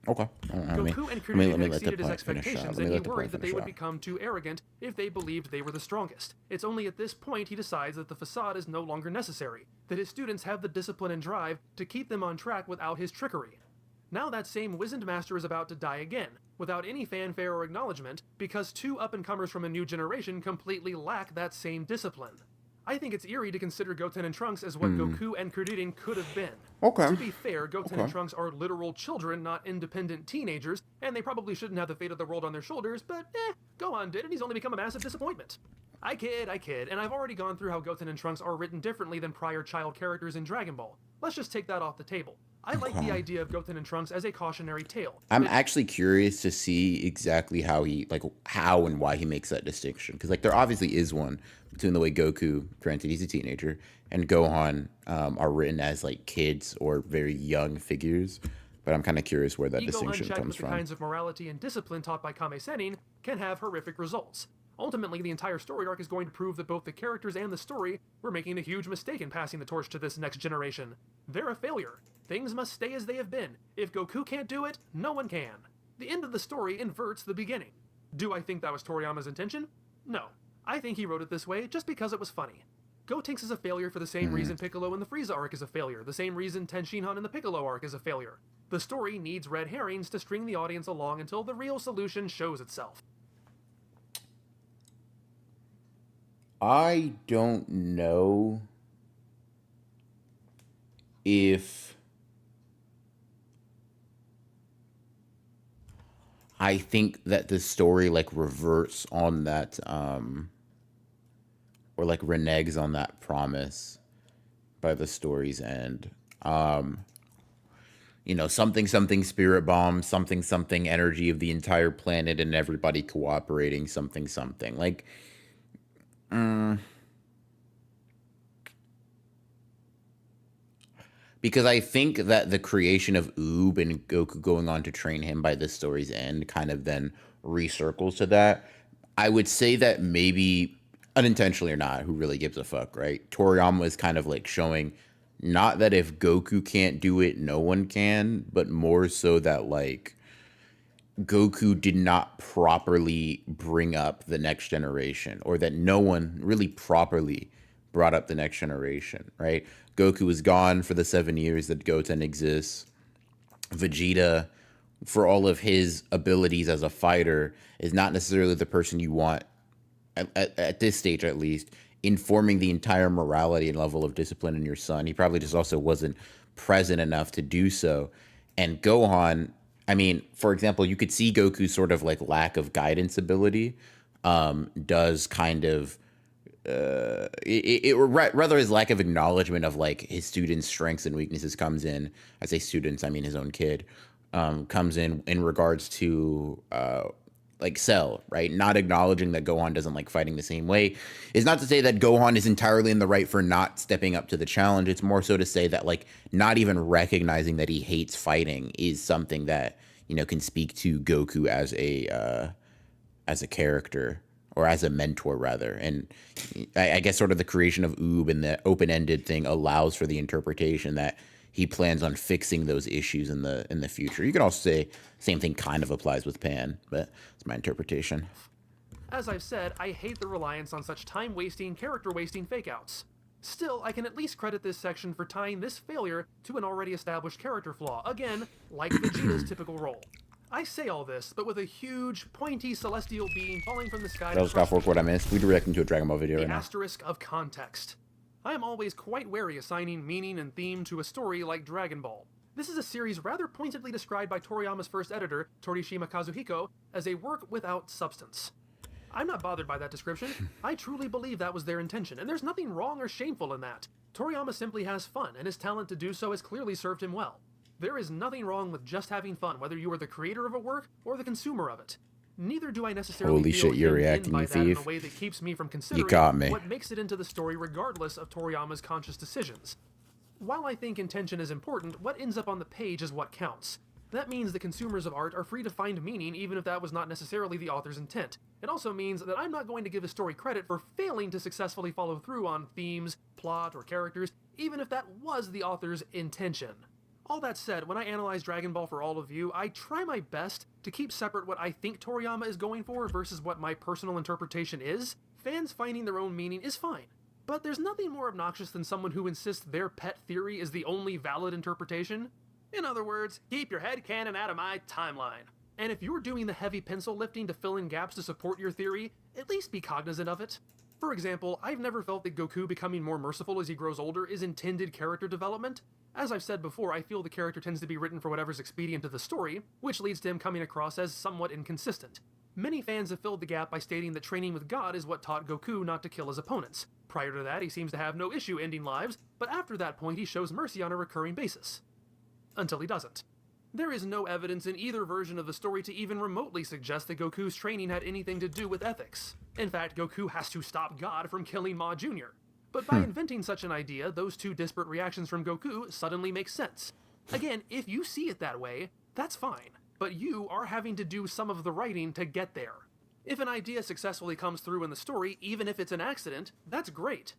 Okay. Goku and Krillin had exceeded his expectations, and he worried that they would become too arrogant if they believed they were the strongest. It's only at this point he decides that the facade is no longer necessary, that his students have the discipline and drive to keep them on track without his trickery. Now that same wizened master is about to die again, without any fanfare or acknowledgement, because two up-and-comers from a new generation completely lack that same discipline. I think it's eerie to consider Goten and Trunks as what Goku and Kuririn could have been. Okay. To be fair, Goten and Trunks are literal children, not independent teenagers, and they probably shouldn't have the fate of the world on their shoulders, but Gohan did, and he's only become a massive disappointment. I kid, and I've already gone through how Goten and Trunks are written differently than prior child characters in Dragon Ball. Let's just take that off the table. I like the idea of Goten and Trunks as a cautionary tale. I'm actually curious to see exactly how and why he makes that distinction. Because, there obviously is one between the way Goku, granted he's a teenager, and Gohan are written as, kids or very young figures. But I'm kind of curious where that distinction comes from. The kinds of morality and discipline taught by Kame Sennin can have horrific results. Ultimately, the entire story arc is going to prove that both the characters and the story were making a huge mistake in passing the torch to this next generation. They're a failure. Things must stay as they have been. If Goku can't do it, no one can. The end of the story inverts the beginning. Do I think that was Toriyama's intention? No. I think he wrote it this way just because it was funny. Gotenks is a failure for the same reason Piccolo in the Frieza arc is a failure, the same reason Ten Shinhan in the Piccolo arc is a failure. The story needs red herrings to string the audience along until the real solution shows itself. I don't know if I think that the story like reverts on that or like reneges on that promise by the story's end. You know, something something spirit bomb, something something energy of the entire planet and everybody cooperating, something something. Like because I think that the creation of Oob and Goku going on to train him by this story's end kind of then recircles to that. I would say that maybe unintentionally or not, who really gives a fuck, right? Toriyama is kind of like showing not that if Goku can't do it, no one can, but more so that like Goku did not properly bring up the next generation, or that no one really properly brought up the next generation, right? Goku was gone for the 7 years that Goten exists. Vegeta, for all of his abilities as a fighter, is not necessarily the person you want, at this stage at least, informing the entire morality and level of discipline in your son. He probably just also wasn't present enough to do so. And Gohan, I mean, for example, you could see Goku's sort of like lack of guidance ability does kind of rather his lack of acknowledgement of like his students' strengths and weaknesses comes in. I say students, I mean his own kid, comes in regards to like Cell, right? Not acknowledging that Gohan doesn't like fighting the same way is not to say that Gohan is entirely in the right for not stepping up to the challenge. It's more so to say that like not even recognizing that he hates fighting is something that, you know, can speak to Goku as a character, or as a mentor rather. And I guess sort of the creation of Oob and the open-ended thing allows for the interpretation that he plans on fixing those issues in the future. You could also say same thing kind of applies with Pan, but it's my interpretation. As I've said, I hate the reliance on such time-wasting, character-wasting fake-outs. Still, I can at least credit this section for tying this failure to an already established character flaw, again, like Vegeta's typical role. I say all this, but with a huge, pointy celestial being falling from the sky. That was Scott Fork, what I missed. We're reacting to a Dragon Ball video the right now. asterisk of context. I am always quite wary assigning meaning and theme to a story like Dragon Ball. This is a series rather pointedly described by Toriyama's first editor, Torishima Kazuhiko, as a work without substance. I'm not bothered by that description. I truly believe that was their intention, and there's nothing wrong or shameful in that. Toriyama simply has fun, and his talent to do so has clearly served him well. There is nothing wrong with just having fun, whether you are the creator of a work or the consumer of it. Neither do I necessarily Holy feel shit, you're hemmed in reacting, by you that in a thief. way that keeps me from considering caught me. what makes it into the story regardless of Toriyama's conscious decisions. While I think intention is important, what ends up on the page is what counts. That means the consumers of art are free to find meaning even if that was not necessarily the author's intent. It also means that I'm not going to give a story credit for failing to successfully follow through on themes, plot, or characters, even if that was the author's intention. All that said, when I analyze Dragon Ball for all of you, I try my best to keep separate what I think Toriyama is going for versus what my personal interpretation is. Fans finding their own meaning is fine. But there's nothing more obnoxious than someone who insists their pet theory is the only valid interpretation. In other words, keep your headcanon out of my timeline. And if you're doing the heavy pencil lifting to fill in gaps to support your theory, at least be cognizant of it. For example, I've never felt that Goku becoming more merciful as he grows older is intended character development. As I've said before, I feel the character tends to be written for whatever's expedient to the story, which leads to him coming across as somewhat inconsistent. Many fans have filled the gap by stating that training with God is what taught Goku not to kill his opponents. Prior to that, he seems to have no issue ending lives, but after that point he shows mercy on a recurring basis. Until he doesn't. There is no evidence in either version of the story to even remotely suggest that Goku's training had anything to do with ethics. In fact, Goku has to stop God from killing Ma Jr. But by inventing such an idea, those two disparate reactions from Goku suddenly make sense. Again, if you see it that way, that's fine. But you are having to do some of the writing to get there. If an idea successfully comes through in the story, even if it's an accident, that's great.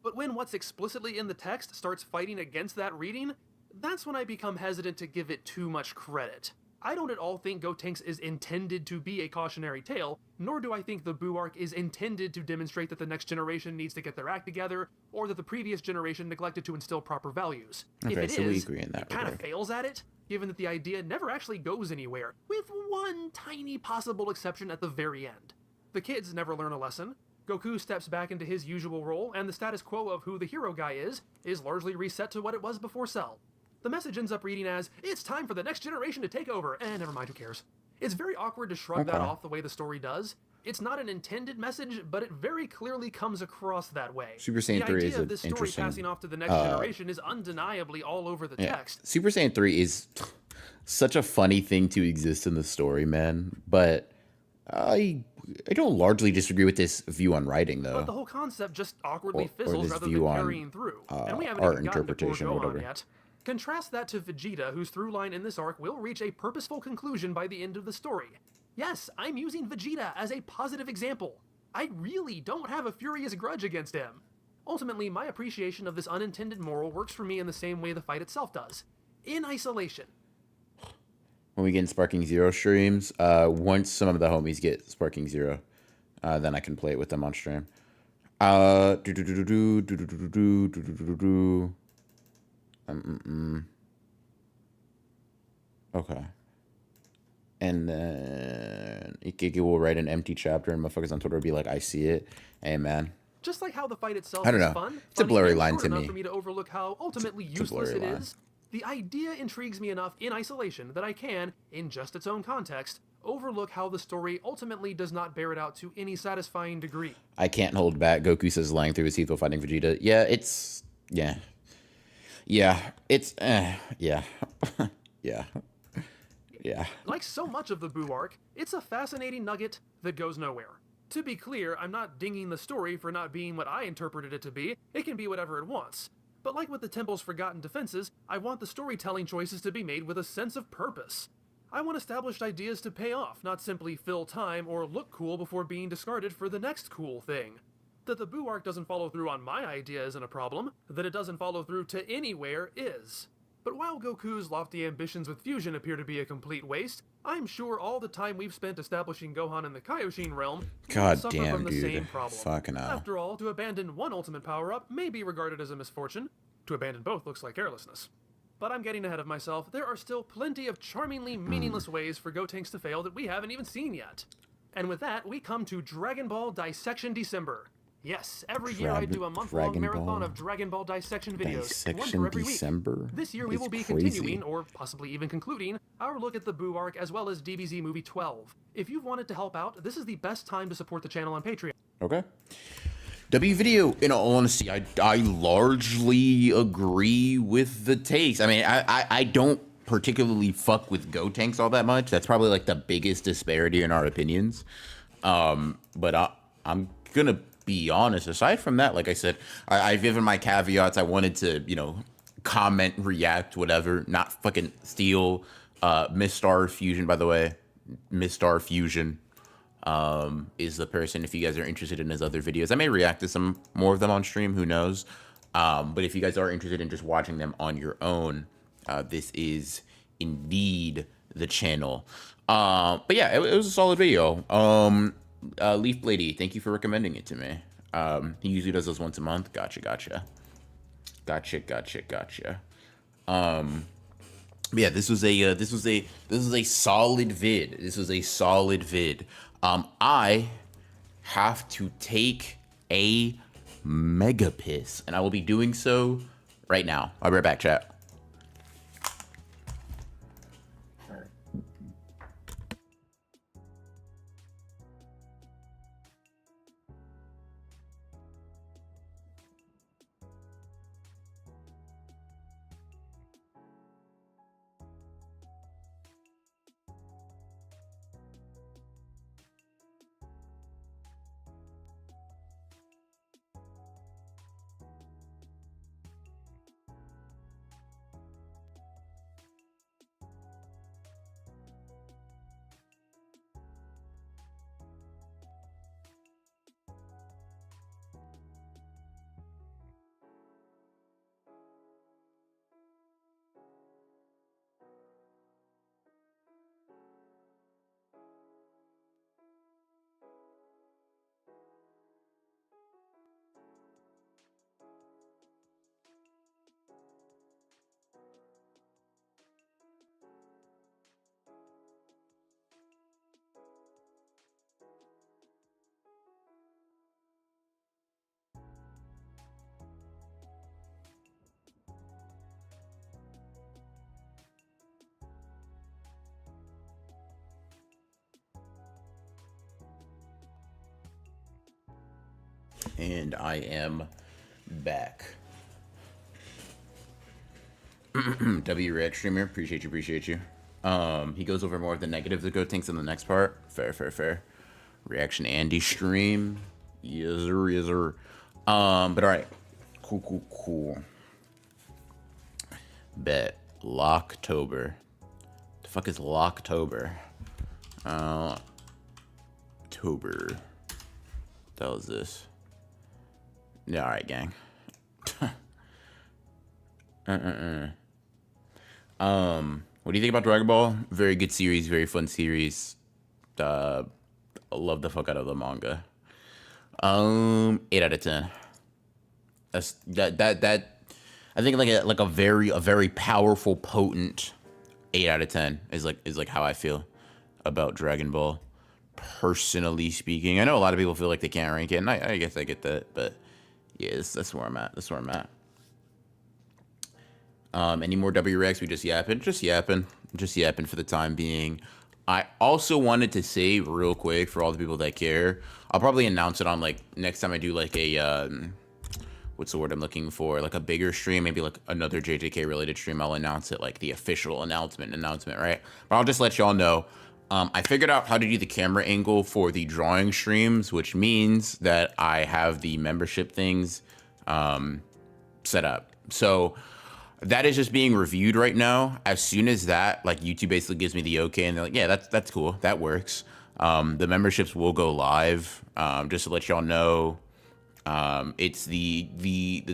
But when what's explicitly in the text starts fighting against that reading, that's when I become hesitant to give it too much credit. I don't at all think Gotenks is intended to be a cautionary tale, nor do I think the Boo arc is intended to demonstrate that the next generation needs to get their act together, or that the previous generation neglected to instill proper values. Okay, If it so is, we agree in that it kind of regard. fails at it, given that the idea never actually goes anywhere, with one tiny possible exception at the very end. The kids never learn a lesson. Goku steps back into his usual role, and the status quo of who the hero guy is largely reset to what it was before Cell. The message ends up reading as, it's time for the next generation to take over, never mind, who cares. It's very awkward to shrug that off the way the story does. It's not an intended message, but it very clearly comes across that way. Super Saiyan 3 is The idea an of this story interesting, passing off to the next generation is undeniably all over the text. Super Saiyan 3 is such a funny thing to exist in the story, man. But I don't largely disagree with this view on writing, though. But the whole concept just awkwardly or fizzles this rather view than on, carrying through. And we haven't art even gotten to poor interpretation or Gohan whatever. yet. Contrast that to Vegeta, whose through line in this arc will reach a purposeful conclusion by the end of the story. Yes, I'm using Vegeta as a positive example. I really don't have a furious grudge against him. Ultimately, my appreciation of this unintended moral works for me in the same way the fight itself does. In isolation. When we get in Sparking Zero streams, once some of the homies get Sparking Zero, then I can play it with them on stream. Okay. And then Ikiki will write an empty chapter and motherfuckers on Twitter will be like, I see it. Hey, man. Just like how the fight itself I don't is know. fun, It's a funny, blurry and line short to enough me. for me to overlook how ultimately It's a useless it blurry line. is, the idea intrigues me enough in isolation that I can, in just its own context, overlook how the story ultimately does not bear it out to any satisfying degree. I can't hold back. Goku says lying through his teeth while fighting Vegeta. Yeah, it's... Yeah. Yeah. It's... yeah. Yeah. Yeah. Like so much of the Boo arc, it's a fascinating nugget that goes nowhere. To be clear, I'm not dinging the story for not being what I interpreted it to be. It can be whatever it wants. But like with the Temple's forgotten defenses, I want the storytelling choices to be made with a sense of purpose. I want established ideas to pay off, not simply fill time or look cool before being discarded for the next cool thing. That the Boo arc doesn't follow through on my idea isn't a problem, that it doesn't follow through to anywhere is. But while Goku's lofty ambitions with fusion appear to be a complete waste, I'm sure all the time we've spent establishing Gohan in the Kaioshin realm will suffer damn, from the dude. same problem. Fucking hell. After all, to abandon one ultimate power-up may be regarded as a misfortune. To abandon both looks like carelessness. But I'm getting ahead of myself. There are still plenty of charmingly meaningless ways for Gotenks to fail that we haven't even seen yet. And with that, we come to Dragon Ball Dissection December. Yes, every year I do a month-long Dragon marathon Ball of Dragon Ball Dissection videos, one Dissection for every December? week. This year we It's will be crazy. continuing, or possibly even concluding, our look at the Boo arc as well as DBZ Movie 12. If you've wanted to help out, this is the best time to support the channel on Patreon. Okay. W video, in all honesty, I largely agree with the takes. I mean, I don't particularly fuck with Gotenks all that much. That's probably like the biggest disparity in our opinions. But I'm gonna be honest. Aside from that, like I said, I've given my caveats. I wanted to, you know, comment, react, whatever. Not fucking steal. Miss Star Fusion, by the way. Miss Star Fusion is the person. If you guys are interested in his other videos, I may react to some more of them on stream. Who knows? But if you guys are interested in just watching them on your own, this is indeed the channel. But yeah, it was a solid video. Leaf Blady, thank you for recommending it to me. He usually does those once a month. Gotcha. Yeah, this was a solid vid. I have to take a mega piss, and I will be doing so right now. I'll be right back, chat. And I am back. W Red Streamer, appreciate you. He goes over more of the negatives of Gotenks in the next part. Fair. Reaction Andy stream. Yes, sir. But alright. Cool. Bet. Locktober. The fuck is Locktober? October. What the hell is this? Yeah, alright, gang. What do you think about Dragon Ball? Very good series, very fun series. I love the fuck out of the manga. 8 out of 10. That's that I think like a very powerful, potent 8 out of 10 is like how I feel about Dragon Ball. Personally speaking, I know a lot of people feel like they can't rank it, and I guess I get that, but yeah, that's where I'm at. Any more WRX? We just yapping for the time being. I also wanted to say real quick for all the people that care, I'll probably announce it on like next time I do like a what's the word I'm looking for? Like a bigger stream, maybe like another JJK related stream. I'll announce it like the official announcement, right? But I'll just let y'all know. I figured out how to do the camera angle for the drawing streams, which means that I have the membership things set up. So that is just being reviewed right now. As soon as that, like YouTube basically gives me the okay, and they're like, yeah, that's cool, that works. The memberships will go live. Just to let y'all know, it's the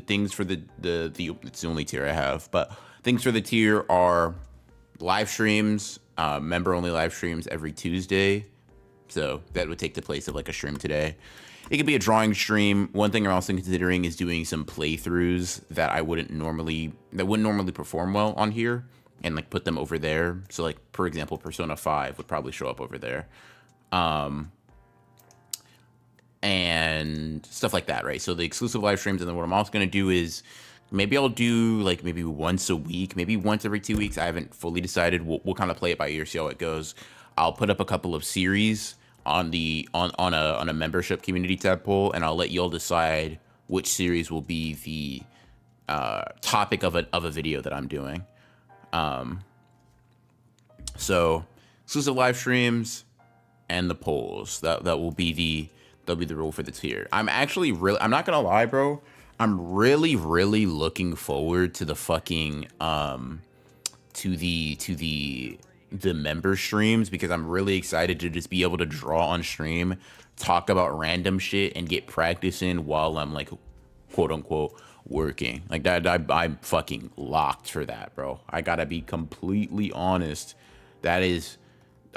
things for the it's the only tier I have, but things for the tier are live streams, member only live streams every Tuesday. So that would take the place of like a stream today. It could be a drawing stream. One thing I'm also considering is doing some playthroughs that wouldn't normally perform well on here, and like put them over there. So like, for example, Persona 5 would probably show up over there. And stuff like that, right? So the exclusive live streams, and then what I'm also gonna do is maybe I'll do like maybe once a week, maybe once every 2 weeks. I haven't fully decided. We'll kind of play it by ear, see how it goes. I'll put up a couple of series on a membership community tadpole, and I'll let y'all decide which series will be the topic of a video that I'm doing. So exclusive live streams and the polls, that will be the rule for the tier. I'm not gonna lie, bro. I'm really looking forward to the fucking to the member streams, because I'm really excited to just be able to draw on stream, talk about random shit, and get practice in while I'm like quote unquote working. Like that, I'm fucking locked for that, bro. I gotta be completely honest. That is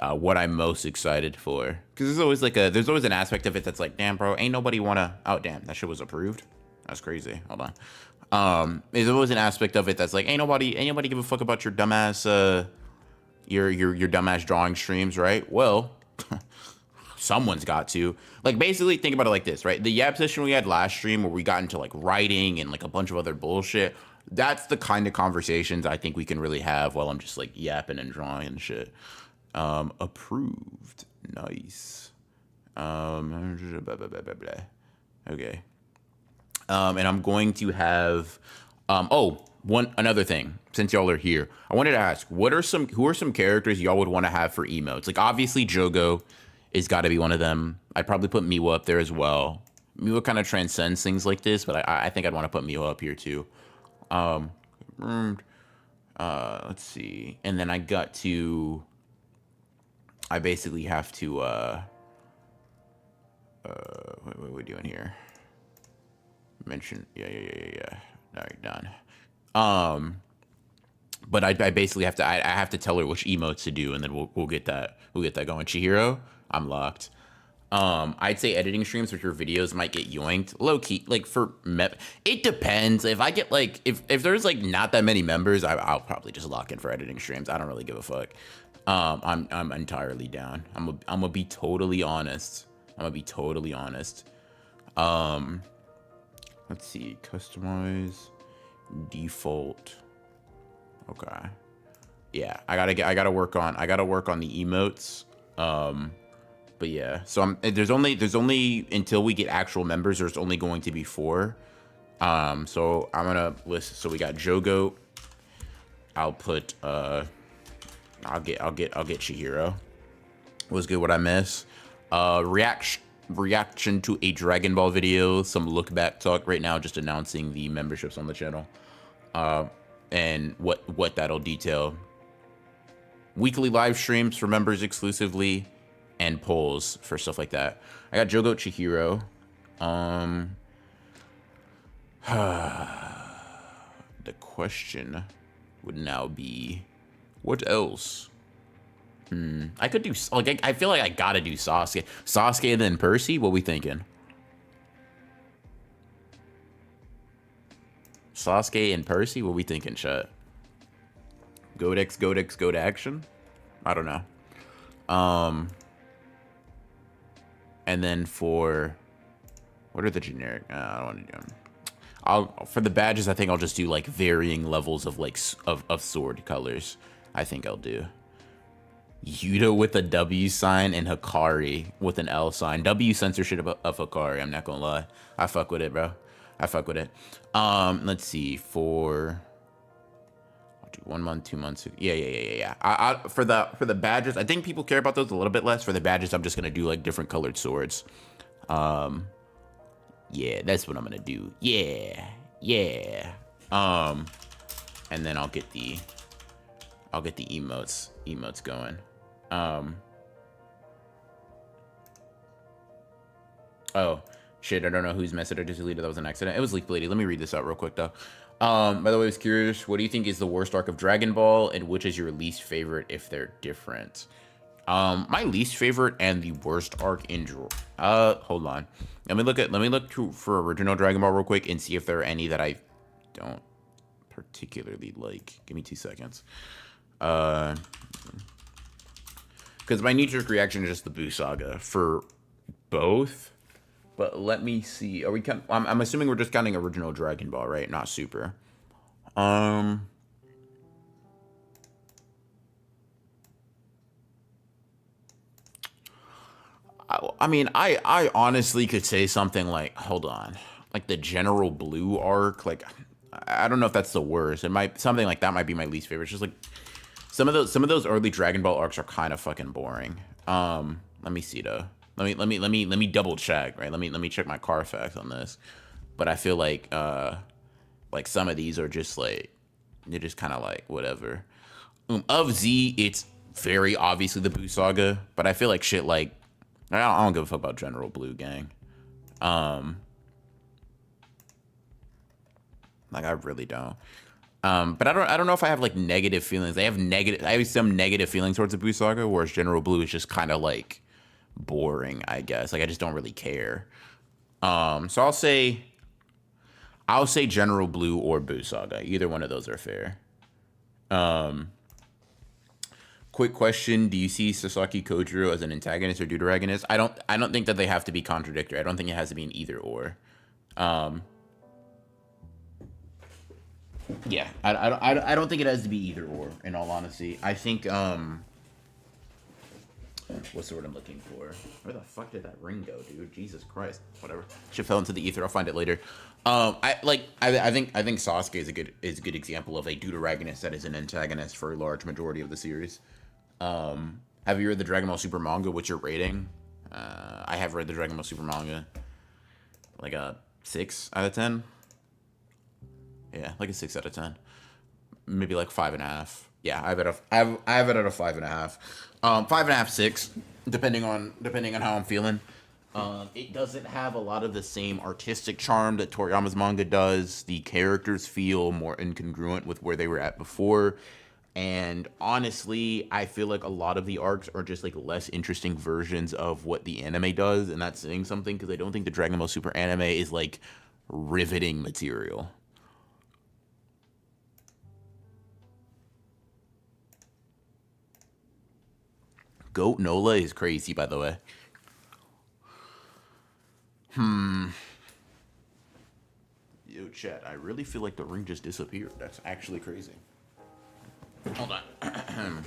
what I'm most excited for, because there's always an aspect of it that's like, damn, bro, ain't nobody wanna. Oh, damn, that shit was approved. That's crazy. Hold on. There's always an aspect of it that's like, ain't nobody give a fuck about your dumbass your dumbass drawing streams, right? Well, someone's got to. Like, basically, think about it like this, right? The Yap session we had last stream where we got into like writing and like a bunch of other bullshit, that's the kind of conversations I think we can really have while I'm just like yapping and drawing and shit. Approved. Nice. Okay. And I'm going to have another thing, since y'all are here, I wanted to ask, who are some characters y'all would want to have for emotes? Like, obviously Jogo is got to be one of them. I'd probably put Miwa up there as well. Miwa kind of transcends things like this, but I think I'd want to put Miwa up here too. Let's see. And then I basically have to what are we doing here? Mention, yeah. All right, done. But I basically have to I have to tell her which emotes to do, and then we'll get that going. Chihiro, I'm locked. I'd say editing streams with your videos might get yoinked low key. Like for it depends. If I get like if there's like not that many members, I'll probably just lock in for editing streams. I don't really give a fuck. I'm entirely down. I'm gonna be totally honest. Let's see, customize default. Okay. Yeah, I gotta work on the emotes. But yeah, so there's only until we get actual members, there's only going to be 4. So I'm gonna list. So we got Jogoat. I'll put I'll get Chihiro. Was good. What I miss? Reaction to a Dragon Ball video. Some look back talk right now. Just announcing the memberships on the channel. And what that'll detail. Weekly live streams for members exclusively, and polls for stuff like that. I got Jogoat Chihiro. The question would now be, what else? I could do, like, I feel like I gotta do Sasuke. Sasuke and then Percy? What we thinking? Sasuke and Percy? What we thinking, chat? Gotenks, go to action? I don't know. And then for, what are the generic? I don't want to do them. For the badges, I think I'll just do like varying levels of like of sword colors. I think I'll do Yuta with a W sign and Hikari with an L sign. W censorship of Hikari. I'm not gonna lie. I fuck with it, bro. I fuck with it. Let's see. I'll do 1 month, 2 months. Yeah. For the badges, I think people care about those a little bit less. For the badges, I'm just gonna do like different colored swords. Yeah, that's what I'm gonna do. Yeah. And then I'll get the emotes going. Oh shit, I don't know whose message I just deleted. That was an accident. It was Leak Lady. Let me read this out real quick though. By the way, I was curious, what do you think is the worst arc of Dragon Ball, and which is your least favorite if they're different? My least favorite and the worst arc in hold on. Let me look for original Dragon Ball real quick and see if there are any that I don't particularly like. Give me 2 seconds. Because my knee-jerk reaction is just the Buu Saga for both. But let me see. Are we? I'm assuming we're just counting original Dragon Ball, right? Not Super. I mean, I honestly could say something like, hold on, like the General Blue arc. Like, I don't know if that's the worst. It might, something like that might be my least favorite. It's just like some of those early Dragon Ball arcs are kind of fucking boring. Let me see though. Let me double check, right? Let me check my Carfax on this. But I feel like some of these are just like, they're just kind of like whatever. Of Z, it's very obviously the Buu Saga, but I feel like shit like, I don't give a fuck about General Blue, gang. Like I really don't. But I don't know if I have like negative feelings. I have some negative feelings towards the Buu Saga, whereas General Blue is just kind of like boring, I guess. Like I just don't really care. So I'll say General Blue or Buu Saga. Either one of those are fair. Quick question: do you see Sasaki Kojiro as an antagonist or deuteragonist? I don't think that they have to be contradictory. I don't think it has to be an either or. Yeah, I don't think it has to be either or. In all honesty, I think what's the word I'm looking for? Where the fuck did that ring go, dude? Jesus Christ! Whatever. Shit fell into the ether. I'll find it later. I think Sasuke is a good example of a deuteragonist that is an antagonist for a large majority of the series. Have you read the Dragon Ball Super manga? What's your rating? I have read the Dragon Ball Super manga. Like a 6 out of 10. Yeah, like a 6 out of 10. Maybe like 5.5. Yeah, I have it at a 5.5. 5.5, 6, depending on how I'm feeling. It doesn't have a lot of the same artistic charm that Toriyama's manga does. The characters feel more incongruent with where they were at before. And honestly, I feel like a lot of the arcs are just like less interesting versions of what the anime does. And that's saying something, because I don't think the Dragon Ball Super anime is like riveting material. Goat Nola is crazy, by the way. Yo, chat, I really feel like the ring just disappeared. That's actually crazy. Hold on.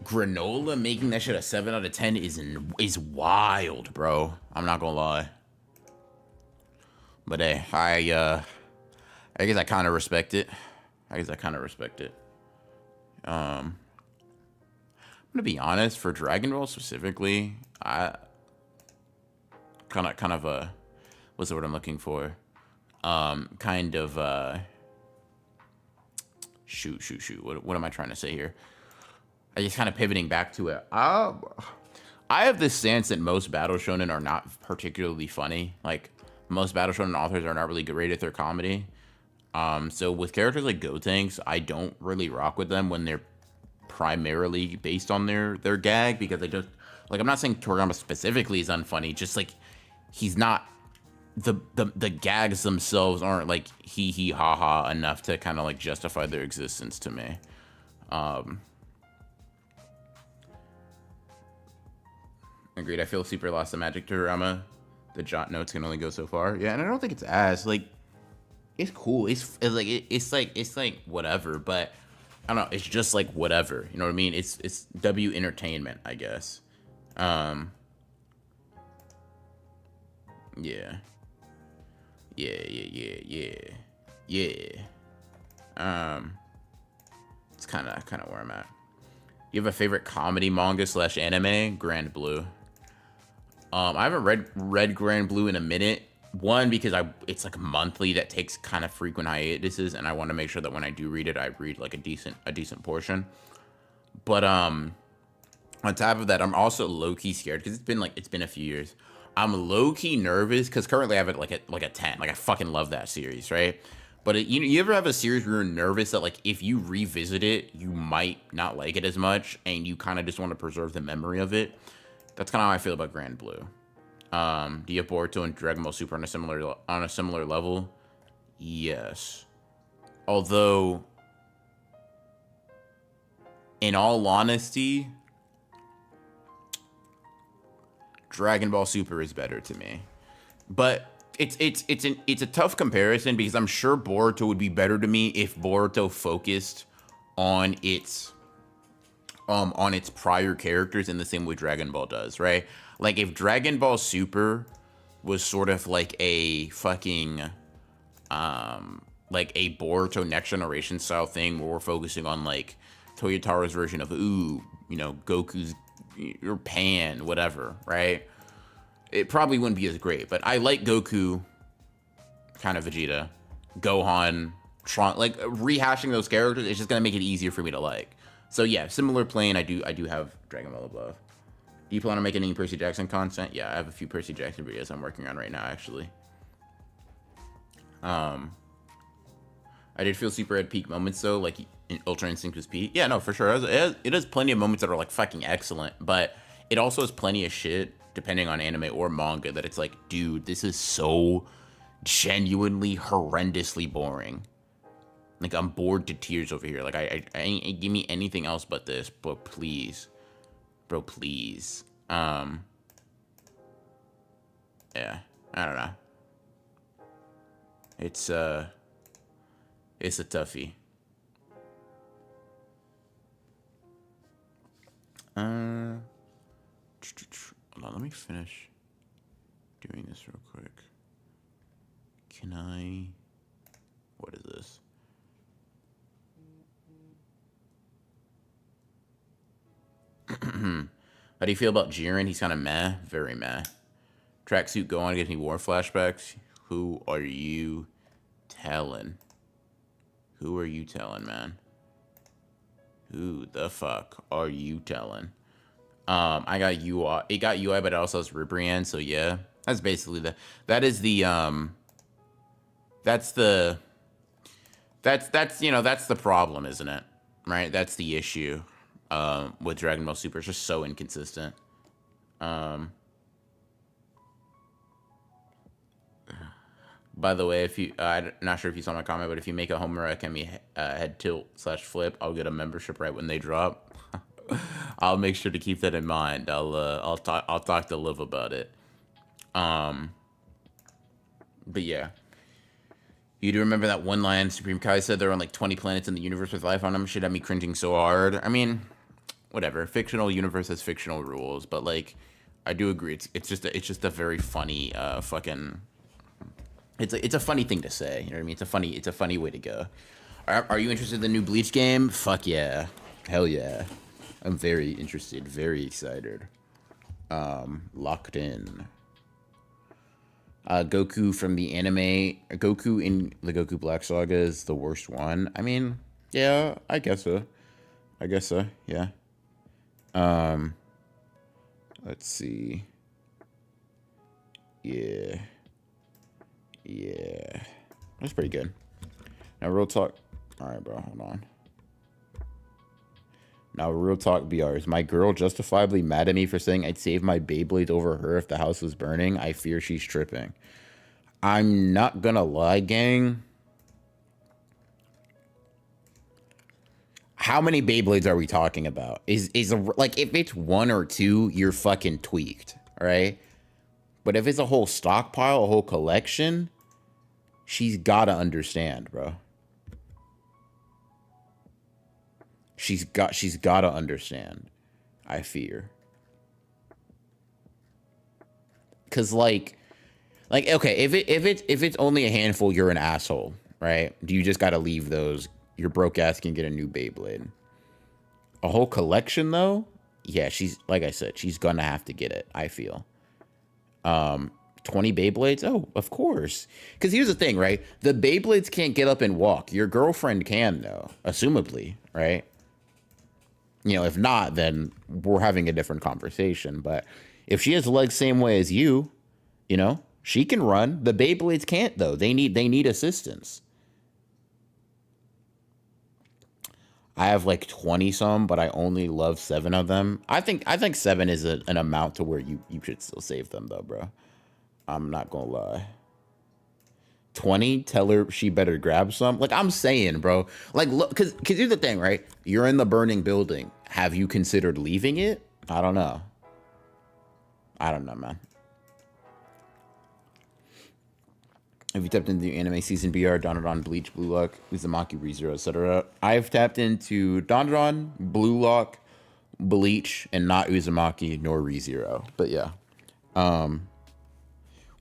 Granola making that shit a 7 out of 10 is wild, bro. I'm not gonna lie. But hey, I guess I kind of respect it. I'm gonna be honest, for Dragon Ball specifically, I kind of what's the word I'm looking for? Kind of shoot. What am I trying to say here? I just kind of pivoting back to it. I have this stance that most battle shonen are not particularly funny. Like, most battle shonen authors are not really great at their comedy. So with characters like Gotenks, I don't really rock with them when they're primarily based on their gag, because they just, like, I'm not saying Toriyama specifically is unfunny, just like he's not, the gags themselves aren't like hee ha ha enough to kind of like justify their existence to me. Agreed. I feel super lost the magic to Toriyama. The jot notes can only go so far. Yeah, and I don't think it's as like, it's cool. It's like whatever, but I don't know. It's just like whatever. You know what I mean? It's W entertainment, I guess. Yeah. It's kind of where I'm at. You have a favorite comedy manga / anime? Grand Blue. I haven't read Grand Blue in a minute. One, because it's like monthly, that takes kind of frequent hiatuses, and I want to make sure that when I do read it, I read like a decent portion. But on top of that, I'm also low key scared because it's been a few years. I'm low key nervous because currently I have it like a 10. Like, I fucking love that series, right? But you ever have a series where you're nervous that like if you revisit it, you might not like it as much, and you kind of just want to preserve the memory of it? That's kind of how I feel about Grand Blue. Do you have Boruto and Dragon Ball Super on a similar level? Yes. Although, in all honesty, Dragon Ball Super is better to me. But it's a tough comparison, because I'm sure Boruto would be better to me if Boruto focused on its prior characters in the same way Dragon Ball does, right? Like, if Dragon Ball Super was sort of like a fucking like a Boruto Next Generation style thing, where we're focusing on like Toyotaro's version of Goku's or Pan, whatever, right? It probably wouldn't be as great. But I like Goku, kind of Vegeta, Gohan, Trunks. Like, rehashing those characters is just gonna make it easier for me to like. So yeah, similar plane. I do have Dragon Ball above. Do you plan on making any Percy Jackson content? Yeah, I have a few Percy Jackson videos I'm working on right now, actually. I did feel Super at peak moments though, like in Ultra Instinct was peak. Yeah, no, for sure. It has plenty of moments that are like fucking excellent, but it also has plenty of shit, depending on anime or manga, that it's like, dude, this is so genuinely horrendously boring. Like, I'm bored to tears over here. Like, I give me anything else but this, but please. Bro, please. Yeah, I don't know. It's a toughie. Hold on, let me finish doing this real quick. Can I... What is this? How do you feel about Jiren? He's kind of meh. Very meh. Tracksuit Gohan gives me war flashbacks. Who are you telling? Who are you telling, man? Who the fuck are you telling? I got UI. It got UI, but it also has Ribrianne, so yeah. That's basically that's the problem, isn't it? Right? That's the issue. With Dragon Ball Super. It's just so inconsistent. By the way, if you, I'm not sure if you saw my comment, but if you make a Homura Akemi head tilt / flip, I'll get a membership right when they drop. I'll make sure to keep that in mind. I'll talk to Liv about it. But yeah. You do remember that one line Supreme Kai said there are like 20 planets in the universe with life on them? Shit had me cringing so hard. I mean, whatever. Fictional universe has fictional rules, but like, I do agree. It's just a very funny fucking. It's a funny thing to say. You know what I mean? It's a funny way to go. Are you interested in the new Bleach game? Fuck yeah, hell yeah. I'm very interested, very excited. Locked in. Goku from the anime. Goku in the Goku Black Saga is the worst one. I mean, yeah, I guess so. Yeah. Let's see. Yeah. That's pretty good. Now, real talk. All right, bro. Hold on. Now, real talk, BR. Is my girl justifiably mad at me for saying I'd save my Beyblade over her if the house was burning? I fear she's tripping. I'm not gonna lie, gang. How many Beyblades are we talking about? Like, if it's one or two, you're fucking tweaked, all right? But if it's a whole stockpile, a whole collection, she's gotta understand, bro. She's gotta understand. I fear. Cause like okay, if it's only a handful, you're an asshole, right? You just gotta leave those. Your broke ass can get a new Beyblade. A whole collection though, yeah, she's like I said, she's gonna have to get it. I feel. 20 Beyblades? Oh, of course. Because here's the thing, right? The Beyblades can't get up and walk. Your girlfriend can, though, assumably, right? You know, if not, then we're having a different conversation. But if she has legs same way as you, you know, she can run. The Beyblades can't, though. They need assistance. I have like 20 some, but I only love 7 of them. I think 7 is an amount to where you should still save them, though, bro. I'm not gonna lie. 20, tell her she better grab some. Like I'm saying, bro. Like, look, because here's the thing, right? You're in the burning building. Have you considered leaving it? I don't know, man. Have you tapped into the anime season BR, Dandadan, Bleach, Blue Lock, Uzumaki, ReZero, etc.? I've tapped into Dandadan, Blue Lock, Bleach, and not Uzumaki nor ReZero. But yeah.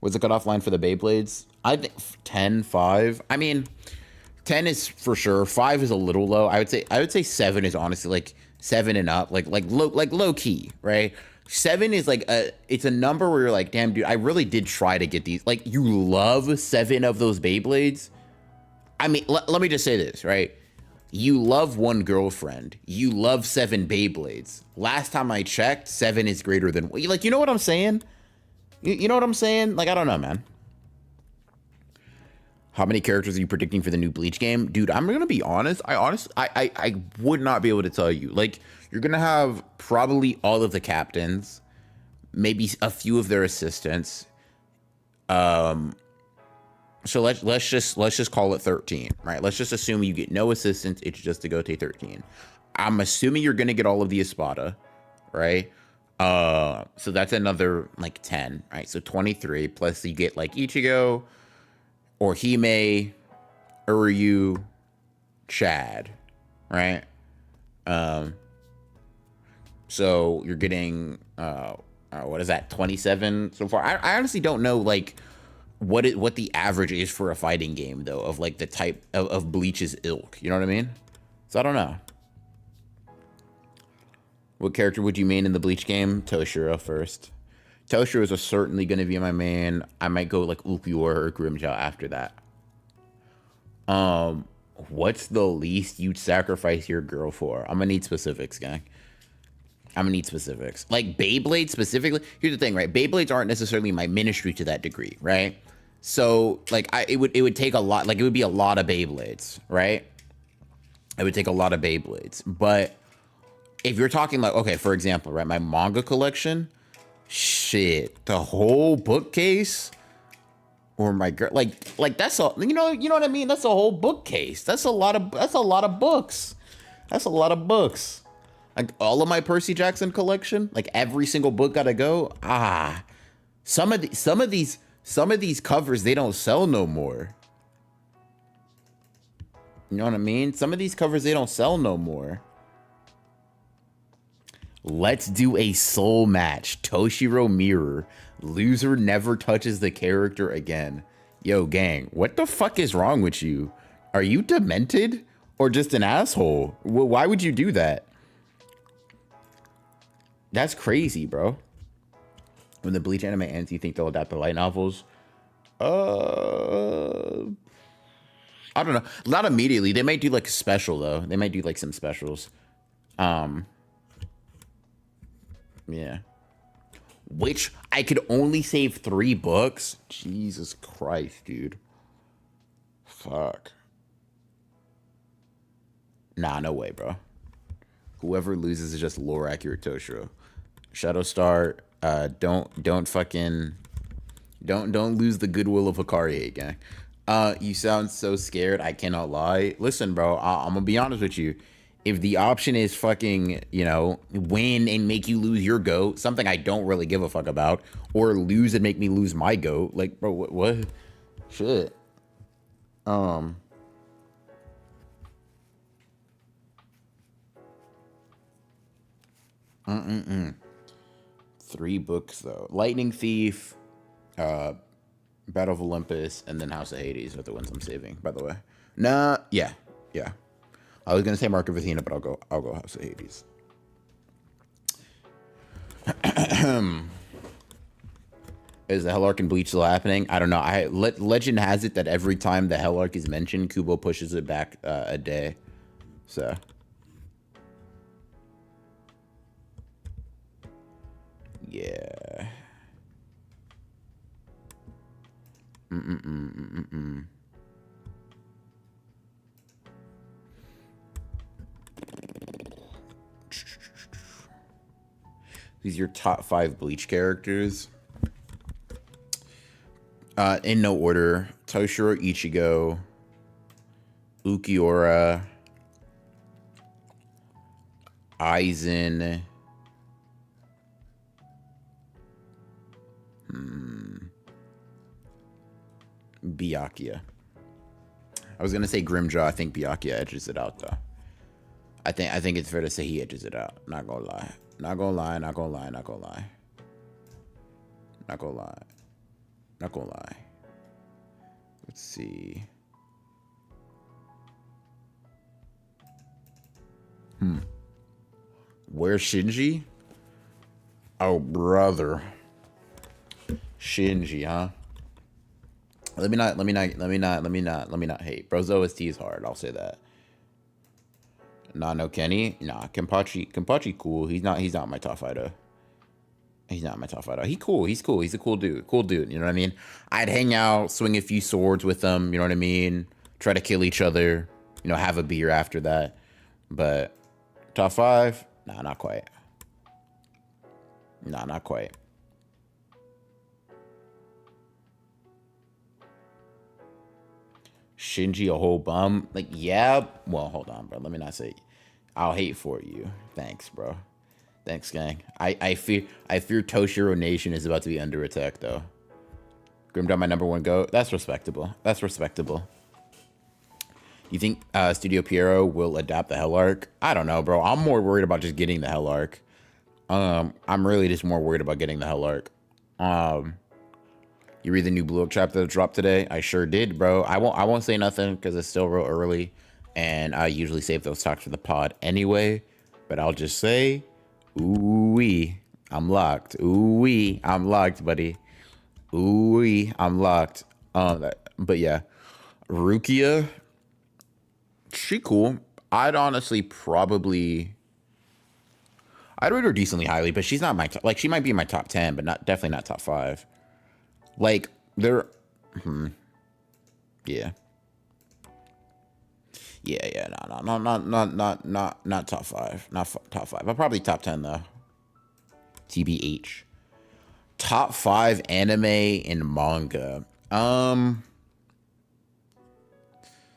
What's the cutoff line for the Beyblades? I think 10, 5. I mean, 10 is for sure. 5 is a little low. I would say 7 is honestly like 7 and up, like low key, right? 7 is like it's a number where you're like, damn, dude, I really did try to get these. Like, you love 7 of those Beyblades. I mean, let me just say this, right? You love one girlfriend. You love 7 Beyblades. Last time I checked, 7 is greater than, like, you know what I'm saying? You know what I'm saying? Like, I don't know, man. How many characters are you predicting for the new Bleach game? Dude, I'm going to be honest. I would not be able to tell you. Like, you're going to have probably all of the captains, maybe a few of their assistants. So let's just call it 13, right? Let's just assume you get no assistants. It's just a Gote 13. I'm assuming you're going to get all of the Espada, right? So that's another like 10, right? So 23 plus you get like Ichigo or Hime, Uryu, Chad, right? So you're getting, what is that? 27 so far. I honestly don't know like what the average is for a fighting game though, of like the type of Bleach's ilk, you know what I mean? So I don't know. What character would you main in the Bleach game? Toshiro first. Toshiro is certainly going to be my main. I might go like Ulquiorra or Grimmjow after that. What's the least you'd sacrifice your girl for? I'm going to need specifics, gang. I'm going to need specifics. Like Beyblade specifically. Here's the thing, right? Beyblades aren't necessarily my ministry to that degree, right? So like it would take a lot. Like it would be a lot of Beyblades, right? It would take a lot of Beyblades, but if you're talking like, okay, for example, right, my manga collection, shit, the whole bookcase, or my girl, like that's a, you know what I mean? That's a whole bookcase. That's a lot of books. That's a lot of books. Like all of my Percy Jackson collection, like every single book gotta go. Some of these covers, they don't sell no more. You know what I mean? Some of these covers, they don't sell no more. Let's do a soul match. Toshiro Mirror. Loser never touches the character again. Yo, gang, what the fuck is wrong with you? Are you demented or just an asshole? Well, why would you do that? That's crazy, bro. When the Bleach anime ends, you think they'll adapt the light novels? I don't know. Not immediately. They might do like a special though. They might do like some specials. Yeah. Which I could only save 3 books. Jesus Christ, dude. Fuck. Nah, no way, bro. Whoever loses is just lore accurate Toshiro. Shadowstar, don't fucking don't lose the goodwill of Hikari again. You sound so scared. I cannot lie. Listen, bro, I'm gonna be honest with you. If the option is fucking, you know, win and make you lose your goat, something I don't really give a fuck about, or lose and make me lose my goat, like, bro, what? Shit. 3 books though. Lightning Thief, Battle of Olympus, and then House of Hades are the ones I'm saving, by the way. Nah, yeah. I was gonna say Mark of Athena, but I'll go House of Hades. Is the Hell Arc in Bleach still happening? I don't know. Legend has it that every time the Hell Arc is mentioned, Kubo pushes it back a day. So. Yeah. These are your top 5 Bleach characters. In no order. Toshiro Ichigo, Ukiura, Aizen, Byakuya. I was gonna say Grimjaw. I think Byakuya edges it out though. I think it's fair to say he edges it out. Not gonna lie. Not gonna lie. Not gonna lie. Not gonna lie. Not gonna lie. Not gonna lie. Let's see. Where's Shinji? Oh, brother. Shinji, huh? Let me not hate. Bro's OST is hard, I'll say that. Nah, no Kenny. Nah, Kenpachi cool. He's not my top fighter. He's not my top fighter. He's cool. He's a cool dude. You know what I mean? I'd hang out, swing a few swords with him, you know what I mean? Try to kill each other, you know, have a beer after that. But top 5? Nah, not quite. Nah, not quite. Shinji a whole bum? Like, yeah. Well, hold on, bro. Let me not say. I'll hate for you. Thanks, bro. Thanks, gang. I fear Toshiro Nation is about to be under attack, though. Grimjaw, my #1 goat. That's respectable. You think Studio Pierrot will adapt the Hell Arc? I don't know, bro. I'm more worried about just getting the Hell Arc. I'm really just more worried about getting the Hell Arc. You read the new Blue Oak chapter that dropped today? I sure did, bro. I won't say nothing because it's still real early, and I usually save those talks for the pod anyway. But I'll just say, ooh-wee, I'm locked. Ooh-wee, I'm locked, buddy. Ooh-wee, I'm locked. But yeah, Rukia, she cool. I'd honestly probably, I'd rate her decently highly, but she's not my top, like she might be in my top 10, but definitely not top 5. Like they're, yeah, no, not top 5, top 5. I'm probably top 10 though. TBH. Top 5 anime and manga.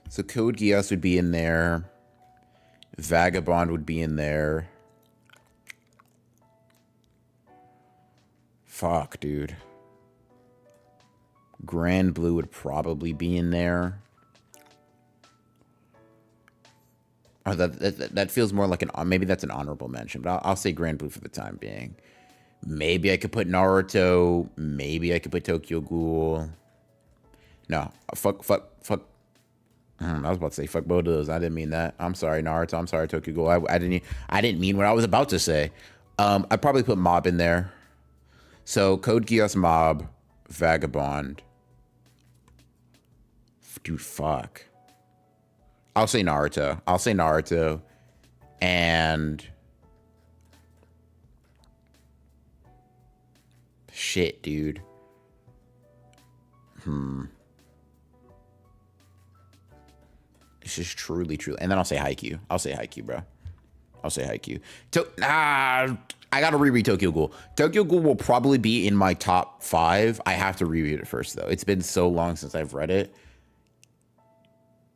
So Code Geass would be in there. Vagabond would be in there. Fuck, dude. Grand Blue would probably be in there. Oh, that feels more like maybe that's an honorable mention, but I'll say Grand Blue for the time being. Maybe I could put Naruto. Maybe I could put Tokyo Ghoul. No, fuck. I was about to say fuck both of those. I didn't mean that. I'm sorry, Naruto. I'm sorry, Tokyo Ghoul. I didn't mean what I was about to say. I'd probably put Mob in there. So Code Geass, Mob, Vagabond. Dude, fuck. I'll say Naruto. And shit, dude. It's just truly. And then I'll say Haikyuu. Bro. I gotta reread Tokyo Ghoul. Tokyo Ghoul will probably be in my top 5. I have to reread it first, though. It's been so long since I've read it.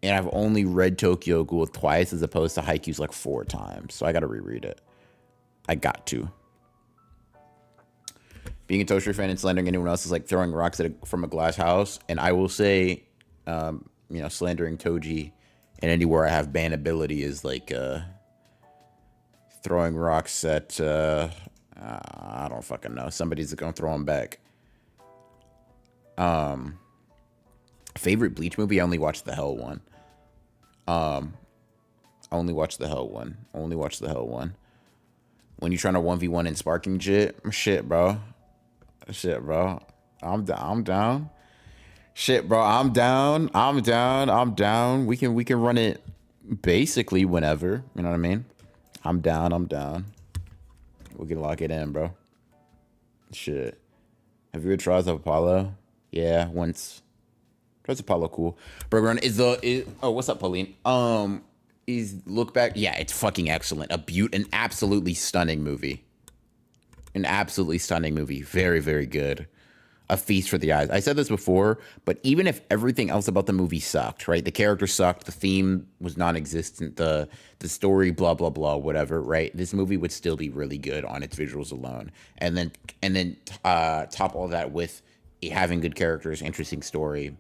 And I've only read Tokyo Ghoul twice as opposed to Haikyuu's like 4 times. So I gotta reread it. I got to. Being a Toaster fan and slandering anyone else is like throwing rocks from a glass house. And I will say, slandering Toji and anywhere I have ban ability is like throwing rocks at, I don't fucking know. Somebody's gonna throw them back. Favorite Bleach movie? I only watched the Hell one. Only watched the Hell one. When you're trying to 1v1 in sparking shit, bro. I'm down. Shit, bro. I'm down. We can run it basically whenever. You know what I mean? I'm down. We can lock it in, bro. Shit. Have you heard Trials of Apollo? Yeah, once. Trials of Apollo, cool. Burger Run oh, what's up, Pauline? Is Look Back? Yeah, it's fucking excellent. An absolutely stunning movie. Very, very good. A feast for the eyes. I said this before, but even if everything else about the movie sucked, right? The character sucked, the theme was non-existent, the story, blah blah blah, whatever, right? This movie would still be really good on its visuals alone, and then top all that with having good characters, interesting story,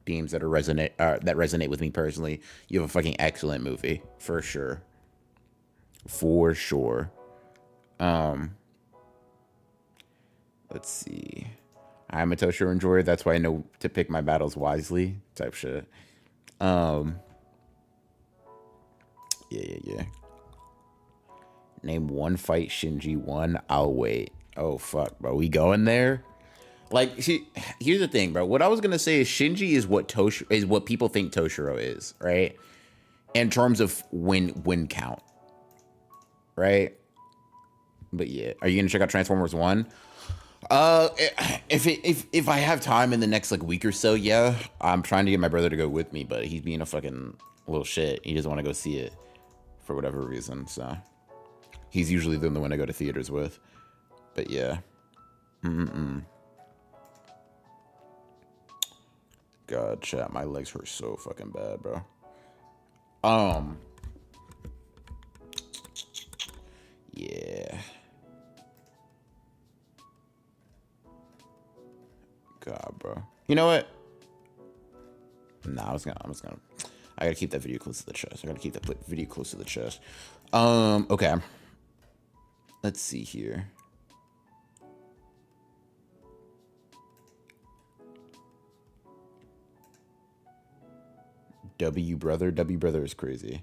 themes that resonate with me personally. You have a fucking excellent movie for sure. Let's see. I'm a Toshiro enjoyer. That's why I know to pick my battles wisely. Type shit. Yeah. Name one fight Shinji won. I'll wait. Oh fuck, bro. We going there? Like, here's the thing, bro. What I was gonna say is Shinji is what people think Toshiro is, right? In terms of win count, right? But yeah, are you gonna check out Transformers 1? If I have time in the next like week or so, yeah. I'm trying to get my brother to go with me, but he's being a fucking little shit. He doesn't want to go see it for whatever reason. So he's usually the one I go to theaters with. But yeah. God, chat, my legs hurt so fucking bad, bro. Yeah. God, bro. You know what? Nah, I gotta keep that video close to the chest. Okay. Let's see here. W brother is crazy.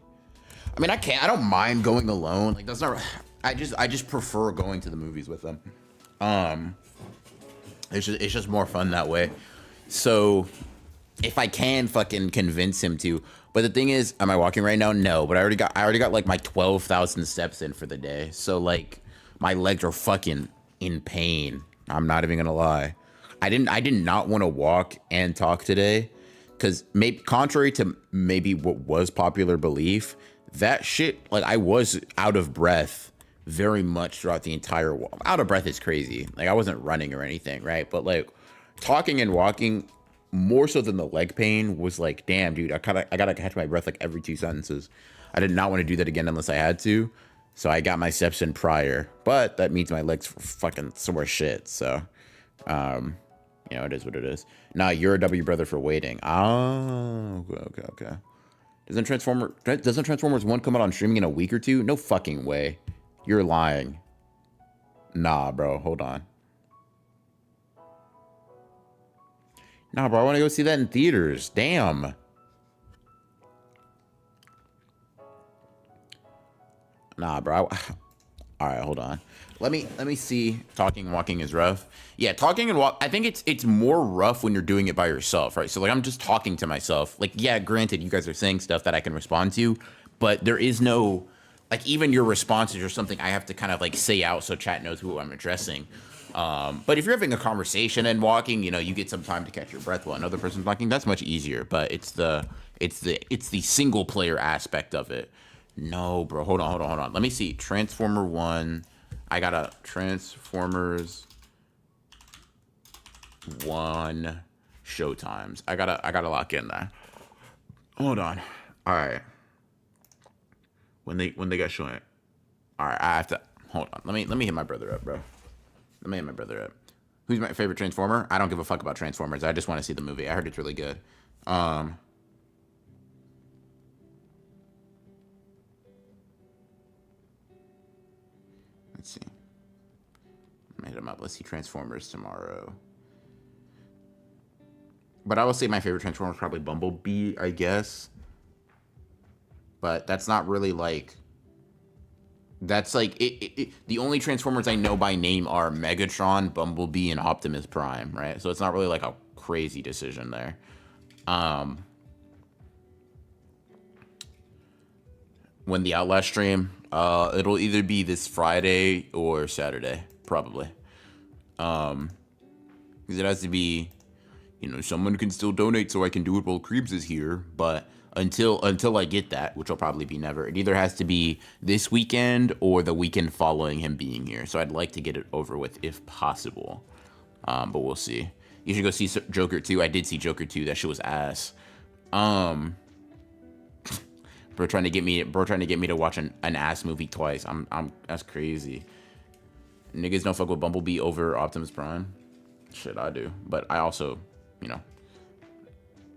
I mean, I don't mind going alone. Like, that's not. I just prefer going to the movies with them. It's just more fun that way. So if I can fucking convince him to, but the thing is, am I walking right now? No, but I already got like my 12,000 steps in for the day. So like my legs are fucking in pain. I'm not even gonna lie. I did not want to walk and talk today because contrary to maybe what was popular belief, that shit, like I was out of breath very much throughout the entire walk. Out of breath is crazy. Like I wasn't running or anything, right? But like talking and walking more so than the leg pain was like, damn, dude, I gotta catch my breath like every 2 sentences. I did not want to do that again unless I had to. So I got my steps in prior, but that means my legs fucking sore shit. So, it is what it is. Nah, you're a W brother for waiting. Oh, okay. Doesn't Transformers 1 come out on streaming in a week or two? No fucking way. You're lying. Nah, bro. Hold on. Nah, bro. I want to go see that in theaters. Damn. Nah, bro. All right, hold on. Let me see. Talking and walking is rough. Yeah, talking and walk. I think it's more rough when you're doing it by yourself, right? So like I'm just talking to myself. Like yeah, granted, you guys are saying stuff that I can respond to, but there is no like even your responses or something I have to kind of like say out so chat knows who I'm addressing. But if you're having a conversation and walking, you know, you get some time to catch your breath while another person's walking. That's much easier. But it's the single player aspect of it. No, bro. Hold on. Let me see. Transformer 1. I got a Transformers 1 showtimes. I gotta lock in there. Hold on. All right. When they got showing it. All right. I have to hold on. Let me hit my brother up, bro. Let me hit my brother up. Who's my favorite Transformer? I don't give a fuck about Transformers. I just want to see the movie. I heard it's really good. Let's see. Hit him up. Let's see Transformers tomorrow. But I will say my favorite Transformer is probably Bumblebee, I guess. But that's not really like... That's like... the only Transformers I know by name are Megatron, Bumblebee, and Optimus Prime, right? So it's not really like a crazy decision there. When the Outlast stream, it'll either be this Friday or Saturday, probably. Because it has to be, you know, someone can still donate so I can do it while Creebs is here. But until I get that, which will probably be never, it either has to be this weekend or the weekend following him being here. So I'd like to get it over with if possible. But we'll see. You should go see Joker 2. I did see Joker 2. That shit was ass. Bro trying to get me to watch an ass movie twice. That's crazy. Niggas don't fuck with Bumblebee over Optimus Prime. Shit, I do. But I also, you know,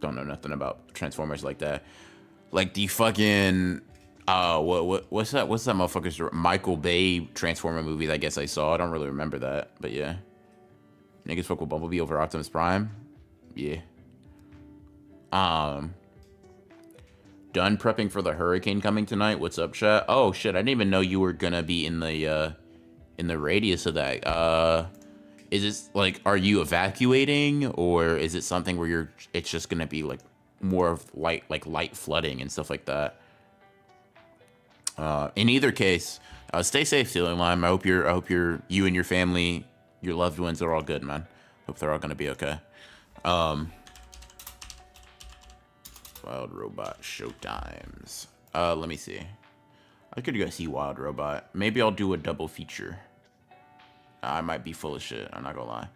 don't know nothing about Transformers like that. Like the fucking what's that motherfucker's Michael Bay Transformer movie that I guess I saw. I don't really remember that, but yeah. Niggas fuck with Bumblebee over Optimus Prime. Yeah. Done prepping for the hurricane coming tonight. What's up, chat? Oh shit, I didn't even know you were gonna be in the radius of that. Is this like, are you evacuating, or is it something where it's just gonna be like more of light flooding and stuff like that? In either case, stay safe, Ceiling Lime. I hope you and your family, your loved ones are all good, man. Hope they're all gonna be okay. Wild Robot Showtimes. Let me see. I could go see Wild Robot. Maybe I'll do a double feature. I might be full of shit. I'm not gonna lie.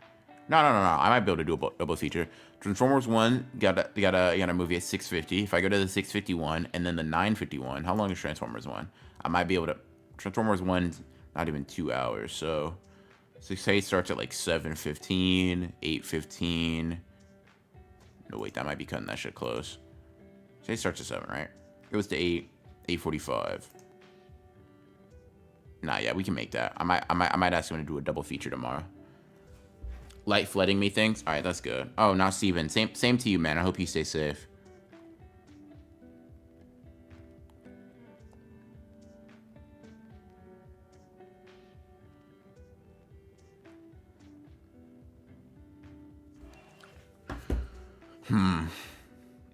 No. I might be able to do a double feature. Transformers 1 got a movie at 6:50. If I go to the 6:51 and then the 9:51, how long is Transformers 1? I might be able to. Transformers 1's not even 2 hours, so 6:8 starts at like 7:15, 8:15. No wait, that might be cutting that shit close. It starts at 7, right? It goes to 8, 8:45. Nah, yeah, we can make that. I might ask him to do a double feature tomorrow. Light flooding me things. All right, that's good. Oh, now Steven, same to you, man. I hope you stay safe.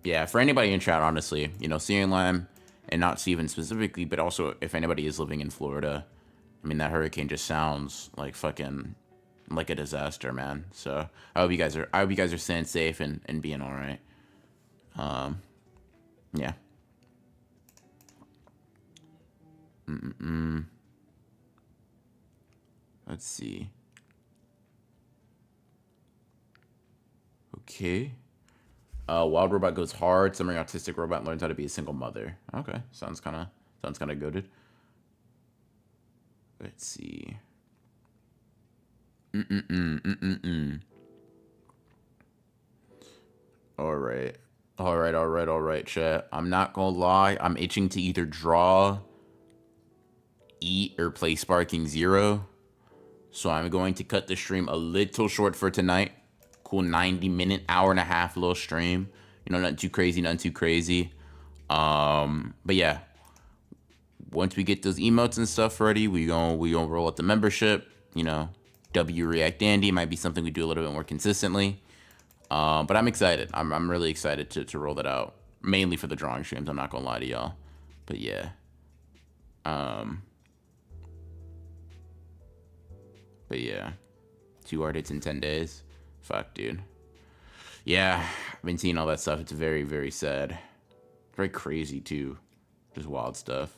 Yeah, for anybody in chat, honestly, you know, Seeing Lime, and not Steven specifically, but also if anybody is living in Florida, I mean, that hurricane just sounds like fucking like a disaster, man. So I hope you guys are staying safe and being all right. Yeah. Let's see. Okay. Wild robot goes hard. Summary autistic robot learns how to be a single mother. Okay, sounds kind of goated. Let's see. All right. all right, chat. I'm not gonna lie. I'm itching to either draw, eat, or play Sparking Zero. So I'm going to cut the stream a little short for tonight. Cool 90-minute, hour and a half little stream. You know, nothing too crazy, nothing too crazy. But yeah, once we get those emotes and stuff ready, we gonna roll out the membership. You know, W React Dandy might be something we do a little bit more consistently. But I'm excited. I'm really excited to roll that out. Mainly for the drawing streams, I'm not gonna lie to y'all. But yeah. But yeah. 2 art hits in 10 days. Fuck, dude. Yeah, I've been seeing all that stuff. It's very, very sad. Very crazy, too. Just wild stuff.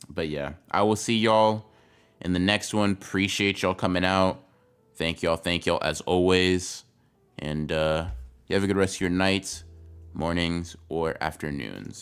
But yeah, I will see y'all in the next one. Appreciate y'all coming out. Thank y'all as always. And you have a good rest of your nights, mornings, or afternoons.